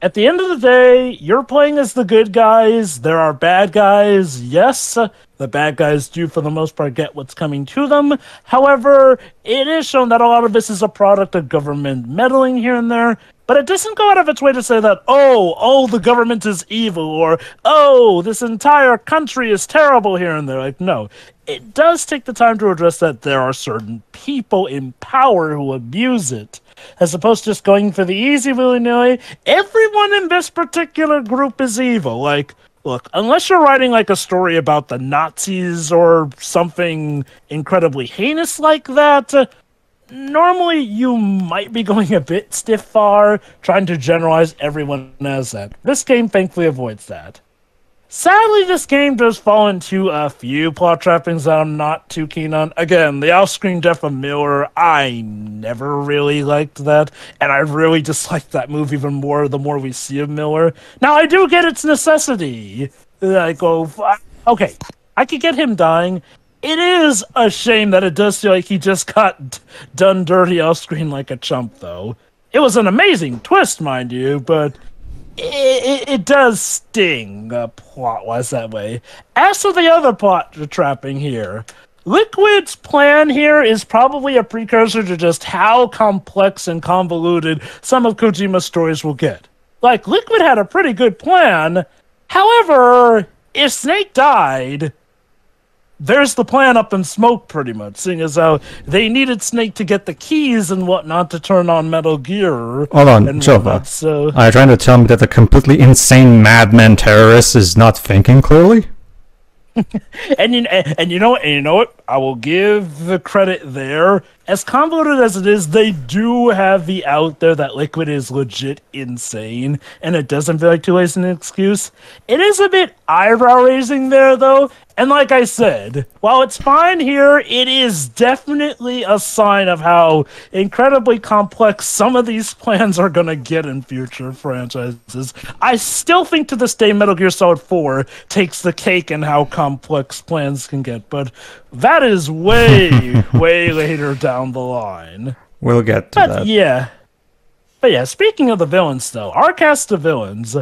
At the end of the day, you're playing as the good guys. There are bad guys. Yes, the bad guys do, for the most part, get what's coming to them. However, it is shown that a lot of this is a product of government meddling here and there. But it doesn't go out of its way to say that, oh, the government is evil, or, oh, this entire country is terrible here and there. Like, no. It does take the time to address that there are certain people in power who abuse it. As opposed to just going for the easy willy-nilly, everyone in this particular group is evil. Like, look, unless you're writing like a story about the Nazis or something incredibly heinous like that, normally you might be going a bit stiff far, trying to generalize everyone as that. This game thankfully avoids that. Sadly, this game does fall into a few plot trappings that I'm not too keen on. Again, the off-screen death of Miller, I never really liked that, and I really disliked that move even more the more we see of Miller. Now, I do get its necessity. I go, okay, I could get him dying. It is a shame that it does feel like he just got done dirty off-screen like a chump, though. It was an amazing twist, mind you, but it does sting plot-wise that way. As for the other plot trapping here, Liquid's plan here is probably a precursor to just how complex and convoluted some of Kojima's stories will get. Like, Liquid had a pretty good plan, however, if Snake died, there's the plan up in smoke, pretty much, seeing as how they needed Snake to get the keys and whatnot to turn on Metal Gear. Hold on, Jova. So, are you trying to tell me that the completely insane madman terrorist is not thinking clearly? and you know what? I will give the credit there. As convoluted as it is, they do have the out there that Liquid is legit insane, and it doesn't feel like too late an excuse. It is a bit eyebrow-raising there, though, and like I said, while it's fine here, it is definitely a sign of how incredibly complex some of these plans are going to get in future franchises. I still think to this day Metal Gear Solid 4 takes the cake in how complex plans can get, but that is way, way later down the line. We'll get to that. But yeah, speaking of the villains, though, our cast of villains.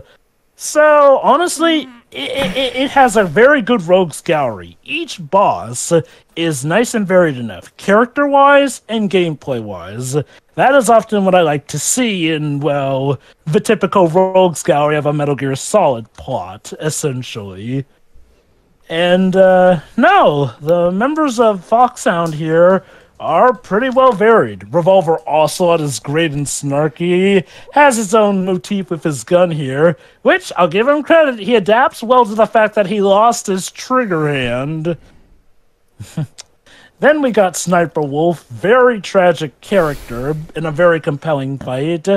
So, honestly, it has a very good rogues gallery. Each boss is nice and varied enough, character-wise and gameplay-wise. That is often what I like to see in, well, the typical rogues gallery of a Metal Gear Solid plot, essentially. And, no, the members of Foxhound here are pretty well varied. Revolver Ocelot is great and snarky, has his own motif with his gun here, which, I'll give him credit, he adapts well to the fact that he lost his trigger hand. Then we got Sniper Wolf, very tragic character in a very compelling fight.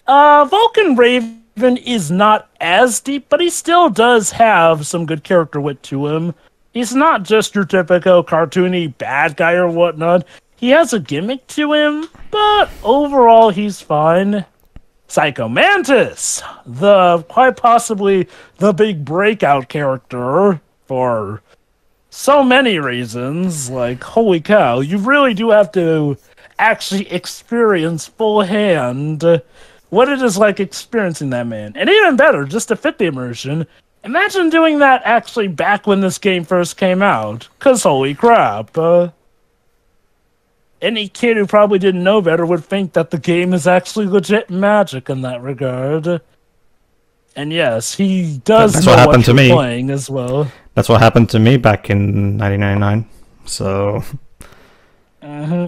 Vulcan Raven is not as deep, but he still does have some good character wit to him. He's not just your typical cartoony bad guy or whatnot. He has a gimmick to him, but overall he's fine. Psycho Mantis, quite possibly the big breakout character for so many reasons. Like, holy cow, you really do have to actually experience full hand what it is like experiencing that man. And even better, just to fit the immersion, imagine doing that actually back when this game first came out. Because holy crap. Any kid who probably didn't know better would think that the game is actually legit magic in that regard. And yes, he does know what you're playing as well. That's what happened to me back in 1999. So...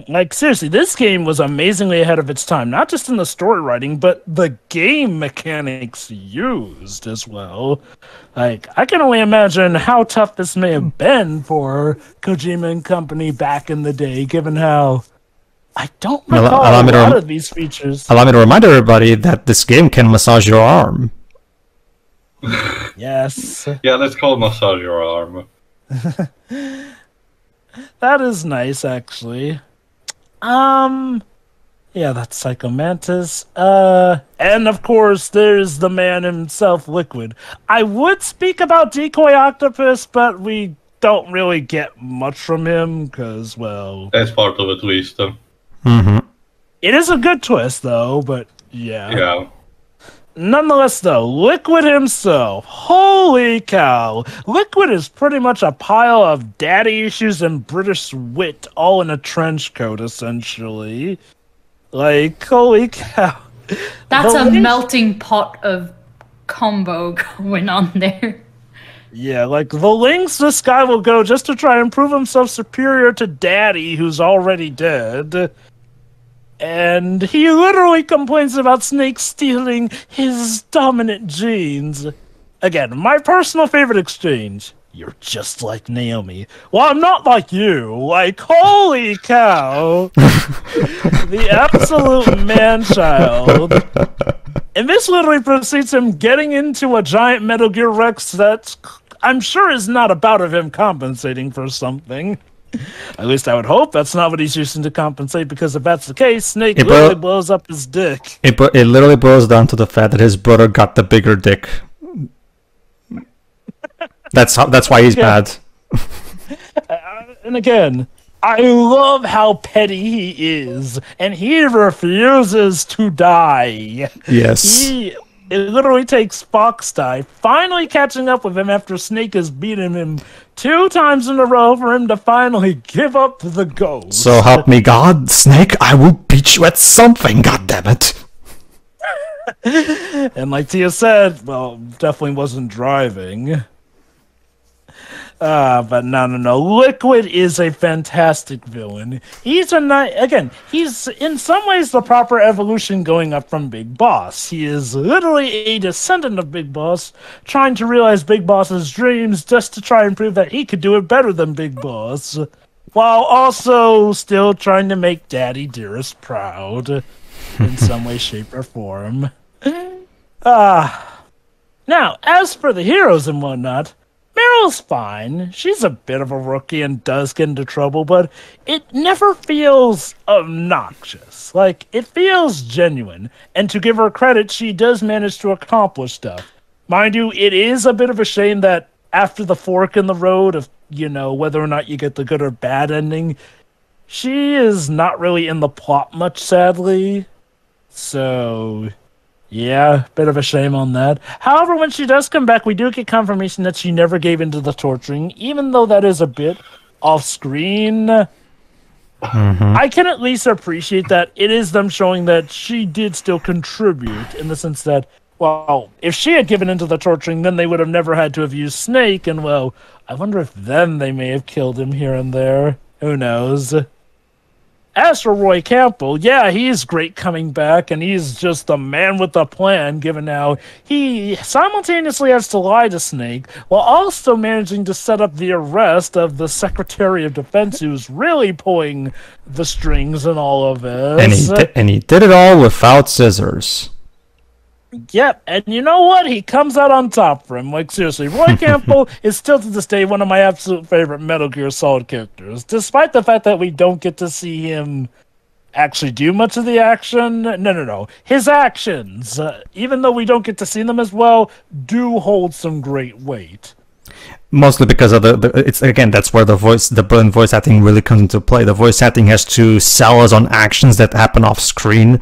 Like, seriously, this game was amazingly ahead of its time, not just in the story writing, but the game mechanics used as well. Like, I can only imagine how tough this may have been for Kojima and company back in the day, given how I don't recall a lot of these features. Allow me to remind everybody that this game can massage your arm. Yes. Yeah, let's call it massage your arm. That is nice, actually. Yeah, that's Psycho Mantis. And of course, there's the man himself, Liquid. I would speak about Decoy Octopus, but we don't really get much from him, because, well... That's part of a twist. It is a good twist, though, but yeah. Yeah. Nonetheless, though, Liquid himself, holy cow, Liquid is pretty much a pile of daddy issues and British wit all in a trench coat, essentially. Like, holy cow. That's a melting pot of combo going on there. Yeah, like, the lengths this guy will go just to try and prove himself superior to Daddy, who's already dead. And he literally complains about Snake stealing his dominant genes. Again, my personal favorite exchange. You're just like Naomi. Well, I'm not like you. Like, holy cow. The absolute man-child. And this literally precedes him getting into a giant Metal Gear Rex that I'm sure is not about of him compensating for something. At least I would hope that's not what he's using to compensate, because if that's the case, Snake literally blows up his dick. It literally boils down to the fact that his brother got the bigger dick. That's why he's bad. And again, I love how petty he is, and he refuses to die. Yes. It literally takes Fox die finally catching up with him after Snake has beaten him 2 times in a row for him to finally give up the ghost. So help me God, Snake, I will beat you at something, goddammit. And like Tia said, well, definitely wasn't driving. But no. Liquid is a fantastic villain. He's he's in some ways the proper evolution going up from Big Boss. He is literally a descendant of Big Boss, trying to realize Big Boss's dreams just to try and prove that he could do it better than Big Boss, while also still trying to make Daddy Dearest proud in some way, shape, or form. Now, as for the heroes and whatnot, Meryl's fine. She's a bit of a rookie and does get into trouble, but it never feels obnoxious. Like, it feels genuine. And to give her credit, she does manage to accomplish stuff. Mind you, it is a bit of a shame that after the fork in the road of, whether or not you get the good or bad ending, she is not really in the plot much, sadly. So, yeah, bit of a shame on that. However, when she does come back, we do get confirmation that she never gave into the torturing, even though that is a bit off-screen. I can at least appreciate that it is them showing that she did still contribute, in the sense that, well, if she had given into the torturing, then they would have never had to have used Snake, and, well, I wonder if then they may have killed him here and there. Who knows? Aster Roy Campbell, yeah, he's great coming back, and he's just the man with a plan, given how he simultaneously has to lie to Snake, while also managing to set up the arrest of the Secretary of Defense, who's really pulling the strings in all of this. And he did it all without scissors. Yep, and you know what? He comes out on top for him. Like, seriously, Roy Campbell is still to this day one of my absolute favorite Metal Gear Solid characters, despite the fact that we don't get to see him actually do much of the action. No. His actions, even though we don't get to see them as well, do hold some great weight. Mostly because of it's again, that's where the brilliant voice acting really comes into play. The voice acting has to sell us on actions that happen off screen.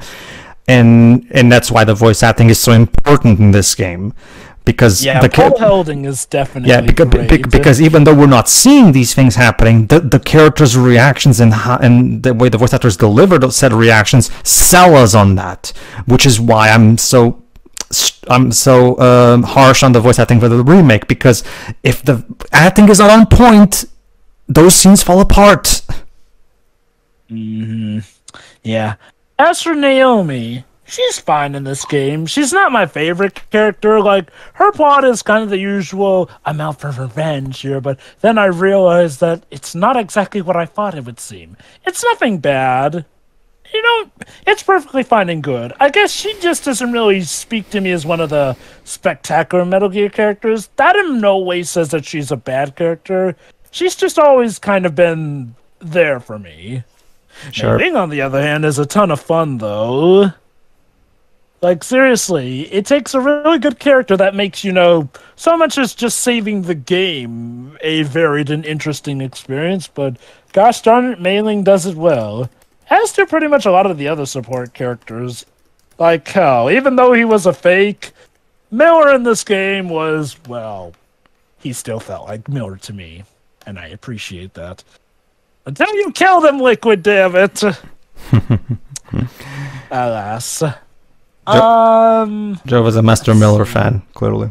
And that's why the voice acting is so important in this game, because Paul Helding is definitely great. Because even though we're not seeing these things happening, the characters' reactions and the way the voice actors deliver those said reactions sell us on that, which is why I'm so harsh on the voice acting for the remake, because if the acting is not on point, those scenes fall apart. Yeah. As for Naomi, she's fine in this game. She's not my favorite character. Like, her plot is kind of the usual, I'm out for revenge here, but then I realized that it's not exactly what I thought it would seem. It's nothing bad. It's perfectly fine and good. I guess she just doesn't really speak to me as one of the spectacular Metal Gear characters. That in no way says that she's a bad character. She's just always kind of been there for me. Sure. Bing, on the other hand, is a ton of fun, though. Like, seriously, it takes a really good character that makes, so much as just saving the game a varied and interesting experience, but gosh darn it, Mei Ling does it well. As do pretty much a lot of the other support characters. Like, hell, even though he was a fake, Miller in this game was, well, he still felt like Miller to me, and I appreciate that. Until you kill them, Liquid, damn it. Alas. Joe was a Master Miller fan, clearly.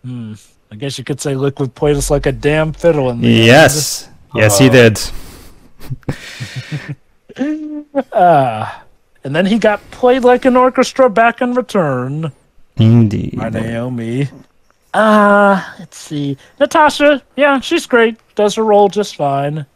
I guess you could say Liquid played us like a damn fiddle in the end. Yes, he did. And then he got played like an orchestra back in return. Indeed. By Naomi. Let's see. Natasha, yeah, she's great. Does her role just fine.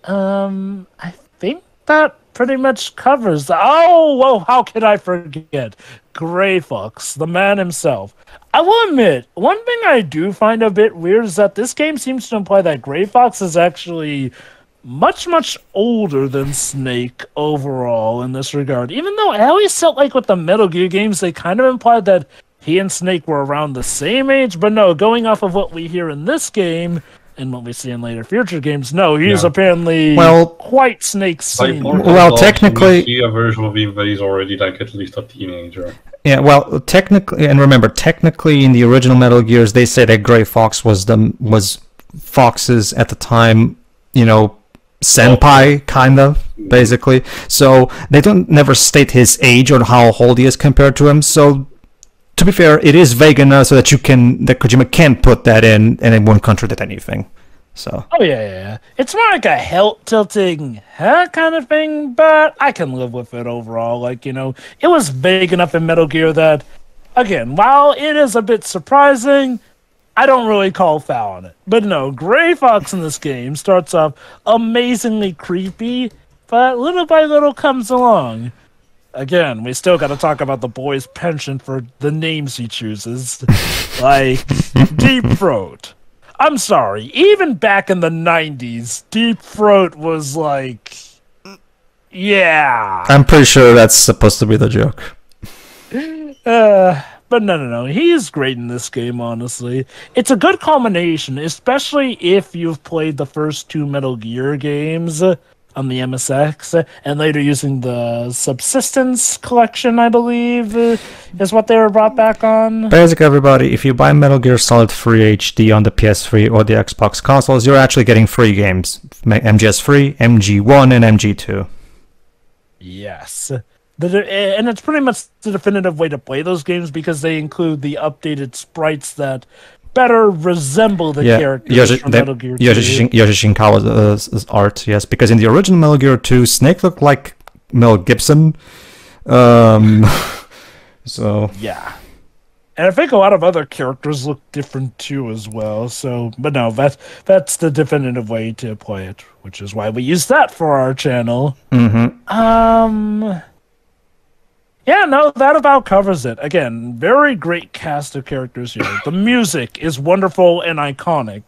I think that pretty much covers the... Oh, whoa, how could I forget? Grey Fox, the man himself. I will admit, one thing I do find a bit weird is that this game seems to imply that Grey Fox is actually much, much older than Snake overall in this regard. Even though I always felt like with the Metal Gear games, they kind of implied that he and Snake were around the same age, but no, going off of what we hear in this game and what we see in later future games, no, he's apparently quite Snake's senior. Well, technically, we see a version of him that is already like at least a teenager. Yeah, well, technically, and remember, technically in the original Metal Gears, they say that Grey Fox was Fox's at the time, you know, senpai, kind of, basically. So they don't never state his age or how old he is compared to him. So to be fair, it is vague enough so that Kojima can put that in and it won't contradict anything. So. Oh yeah. It's more like a hilt tilting head kind of thing, but I can live with it overall. Like, you know, it was vague enough in Metal Gear that, again, while it is a bit surprising, I don't really call foul on it. But no, Grey Fox in this game starts off amazingly creepy, but little by little comes along. Again, we still got to talk about the boy's penchant for the names he chooses. Like, Deep Throat. I'm sorry, even back in the 90s, Deep Throat was like... Yeah. I'm pretty sure that's supposed to be the joke. But no, he's great in this game, honestly. It's a good combination, especially if you've played the first two Metal Gear games on the MSX, and later using the Subsistence collection, I believe, is what they were brought back on. Basically, everybody, if you buy Metal Gear Solid 3 HD on the PS3 or the Xbox consoles, you're actually getting free games. MGS 3, MG1, and MG2. Yes. And it's pretty much the definitive way to play those games because they include the updated sprites that better resemble the characters from Metal Gear 2. Yoshi Shinkawa's art, yes, because in the original Metal Gear 2, Snake looked like Mel Gibson. So yeah, and I think a lot of other characters look different too as well. So, but no, that's the definitive way to play it, which is why we use that for our channel. Yeah, no, that about covers it. Again, very great cast of characters here. The music is wonderful and iconic.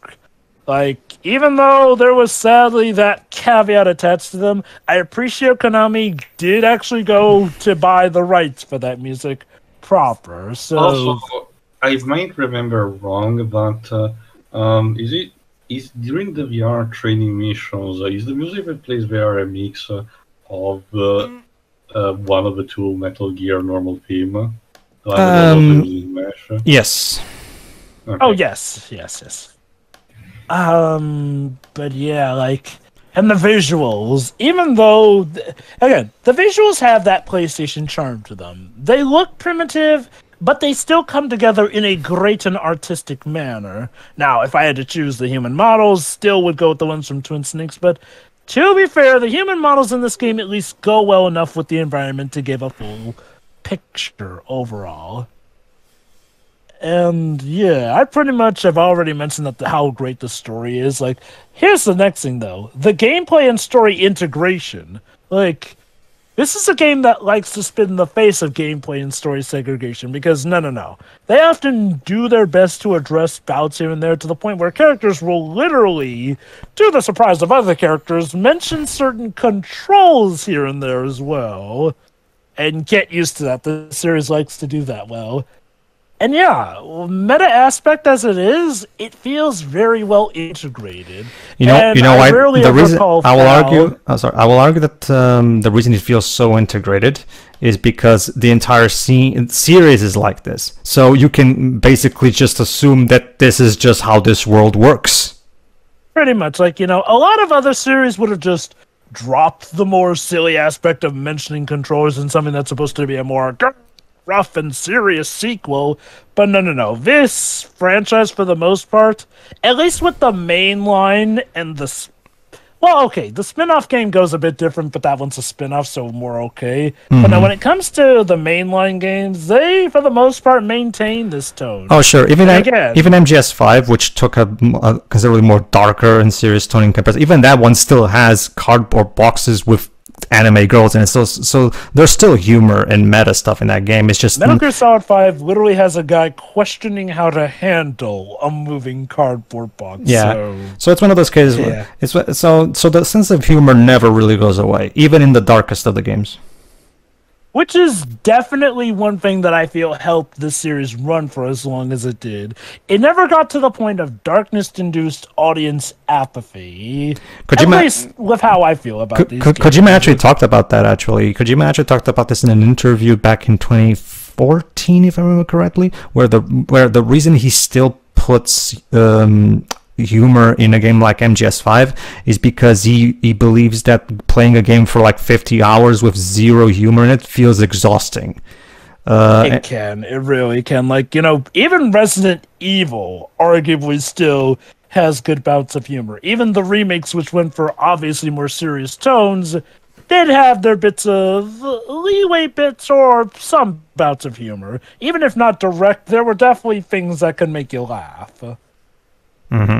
Like, even though there was sadly that caveat attached to them, I appreciate Konami did actually go to buy the rights for that music proper. So also, I might remember wrong, but is during the VR training missions, is the music that plays there a mix of one of the two Metal Gear normal theme? Yes. Okay. Oh, yes. But yeah, like, and the visuals, even though, again, the visuals have that PlayStation charm to them. They look primitive, but they still come together in a great and artistic manner. Now, if I had to choose the human models, still would go with the ones from Twin Snakes, but to be fair, the human models in this game at least go well enough with the environment to give a full picture overall. And yeah, I pretty much have already mentioned how great the story is. Like, here's the next thing though. The gameplay and story integration. Like, this is a game that likes to spit in the face of gameplay and story segregation because no. They often do their best to address bouts here and there to the point where characters will literally, to the surprise of other characters, mention certain controls here and there as well. And get used to that. The series likes to do that well. And yeah, meta aspect as it is, it feels very well integrated. I will argue that the reason it feels so integrated is because the entire series is like this. So you can basically just assume that this is just how this world works. Pretty much, like, a lot of other series would have just dropped the more silly aspect of mentioning controllers in something that's supposed to be a more rough and serious sequel, but no. This franchise, for the most part, at least with the main line and the Well, okay, the spin-off game goes a bit different, but that one's a spin-off, so more okay. But now when it comes to the mainline games, they, for the most part, maintain this tone. Oh, sure. Even MGS5, which took a considerably more darker and serious tone in comparison, even that one still has cardboard boxes with anime girls in it. So there's still humor and meta stuff in that game. It's just Metal Gear Solid 5 literally has a guy questioning how to handle a moving cardboard box. Yeah. So it's one of those cases where so the sense of humor never really goes away, even in the darkest of the games. Which is definitely one thing that I feel helped this series run for as long as it did. It never got to the point of darkness-induced audience apathy. At least with how I feel about these games. Kojima actually talked about that, actually. Kojima actually talked about this in an interview back in 2014, if I remember correctly, where the reason he still puts humor in a game like MGS5 is because he believes that playing a game for like 50 hours with zero humor in it feels exhausting. It really can. Like, even Resident Evil arguably still has good bouts of humor. Even the remakes, which went for obviously more serious tones, did have their bits of leeway bits or some bouts of humor. Even if not direct, there were definitely things that could make you laugh. Mm-hmm.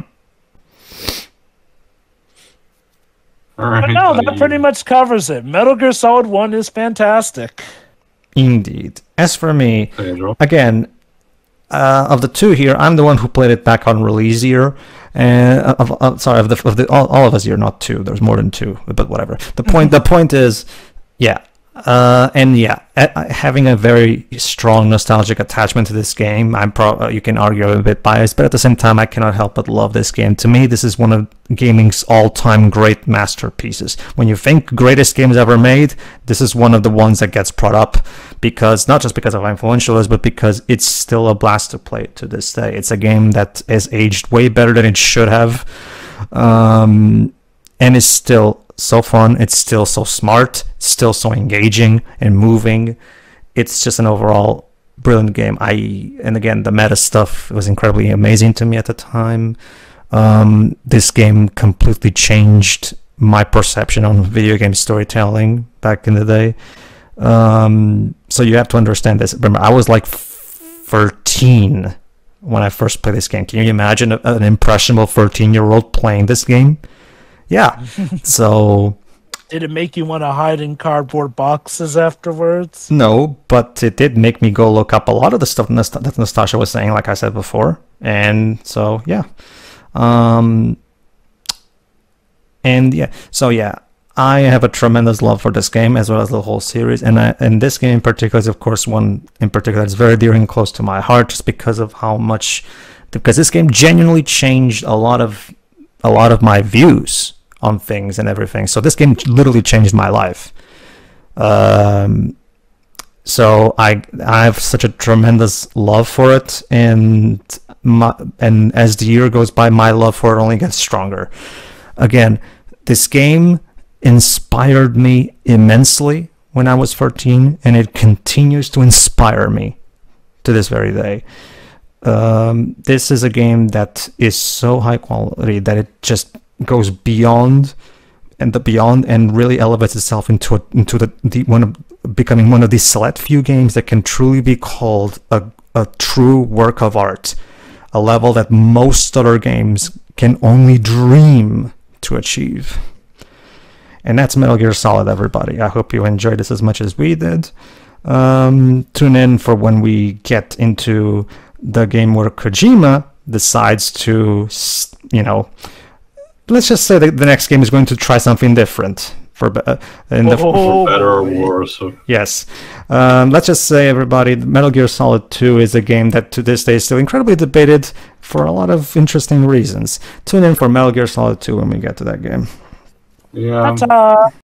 But no, that pretty much covers it. Metal Gear Solid 1 is fantastic. Indeed. As for me, Pedro. again, of the two here, I'm the one who played it back on release year. Sorry, all of us here, not two. There's more than two, but whatever. The point is, having a very strong nostalgic attachment to this game. You can argue I'm a bit biased, but at the same time, I cannot help but love this game. To me, this is one of gaming's all-time great masterpieces. When you think greatest games ever made, this is one of the ones that gets brought up, because not just because of how influential it is, but because it's still a blast to play to this day. It's a game that has aged way better than it should have, and is still so fun. It's still so smart, still so engaging and moving. It's just an overall brilliant game. And again, the meta stuff was incredibly amazing to me at the time. This game completely changed my perception on video game storytelling back in the day. So you have to understand this. Remember, I was like 13 when I first played this game. Can you imagine an impressionable 13-year-old playing this game? Yeah. So did it make you want to hide in cardboard boxes afterwards? No, but it did make me go look up a lot of the stuff that Nastasha was saying, like I said before. And so, yeah. I have a tremendous love for this game as well as the whole series, and this game in particular is, of course, one in particular that's very dear and close to my heart, just because of because this game genuinely changed a lot of my views on things and everything. So this game literally changed my life. So I have such a tremendous love for it, and as the year goes by, my love for it only gets stronger. Again, this game inspired me immensely when I was 14, and it continues to inspire me to this very day. This is a game that is so high quality that it just goes beyond and really elevates itself into becoming one of these select few games that can truly be called a true work of art, a level that most other games can only dream to achieve. And that's Metal Gear Solid, everybody. I hope you enjoyed this as much as we did. Tune in for when we get into the game where Kojima decides to, let's just say that the next game is going to try something different for better or worse. Yes. Let's just say, everybody, Metal Gear Solid 2 is a game that to this day is still incredibly debated for a lot of interesting reasons. Tune in for Metal Gear Solid 2 when we get to that game. Yeah. Ta-ta.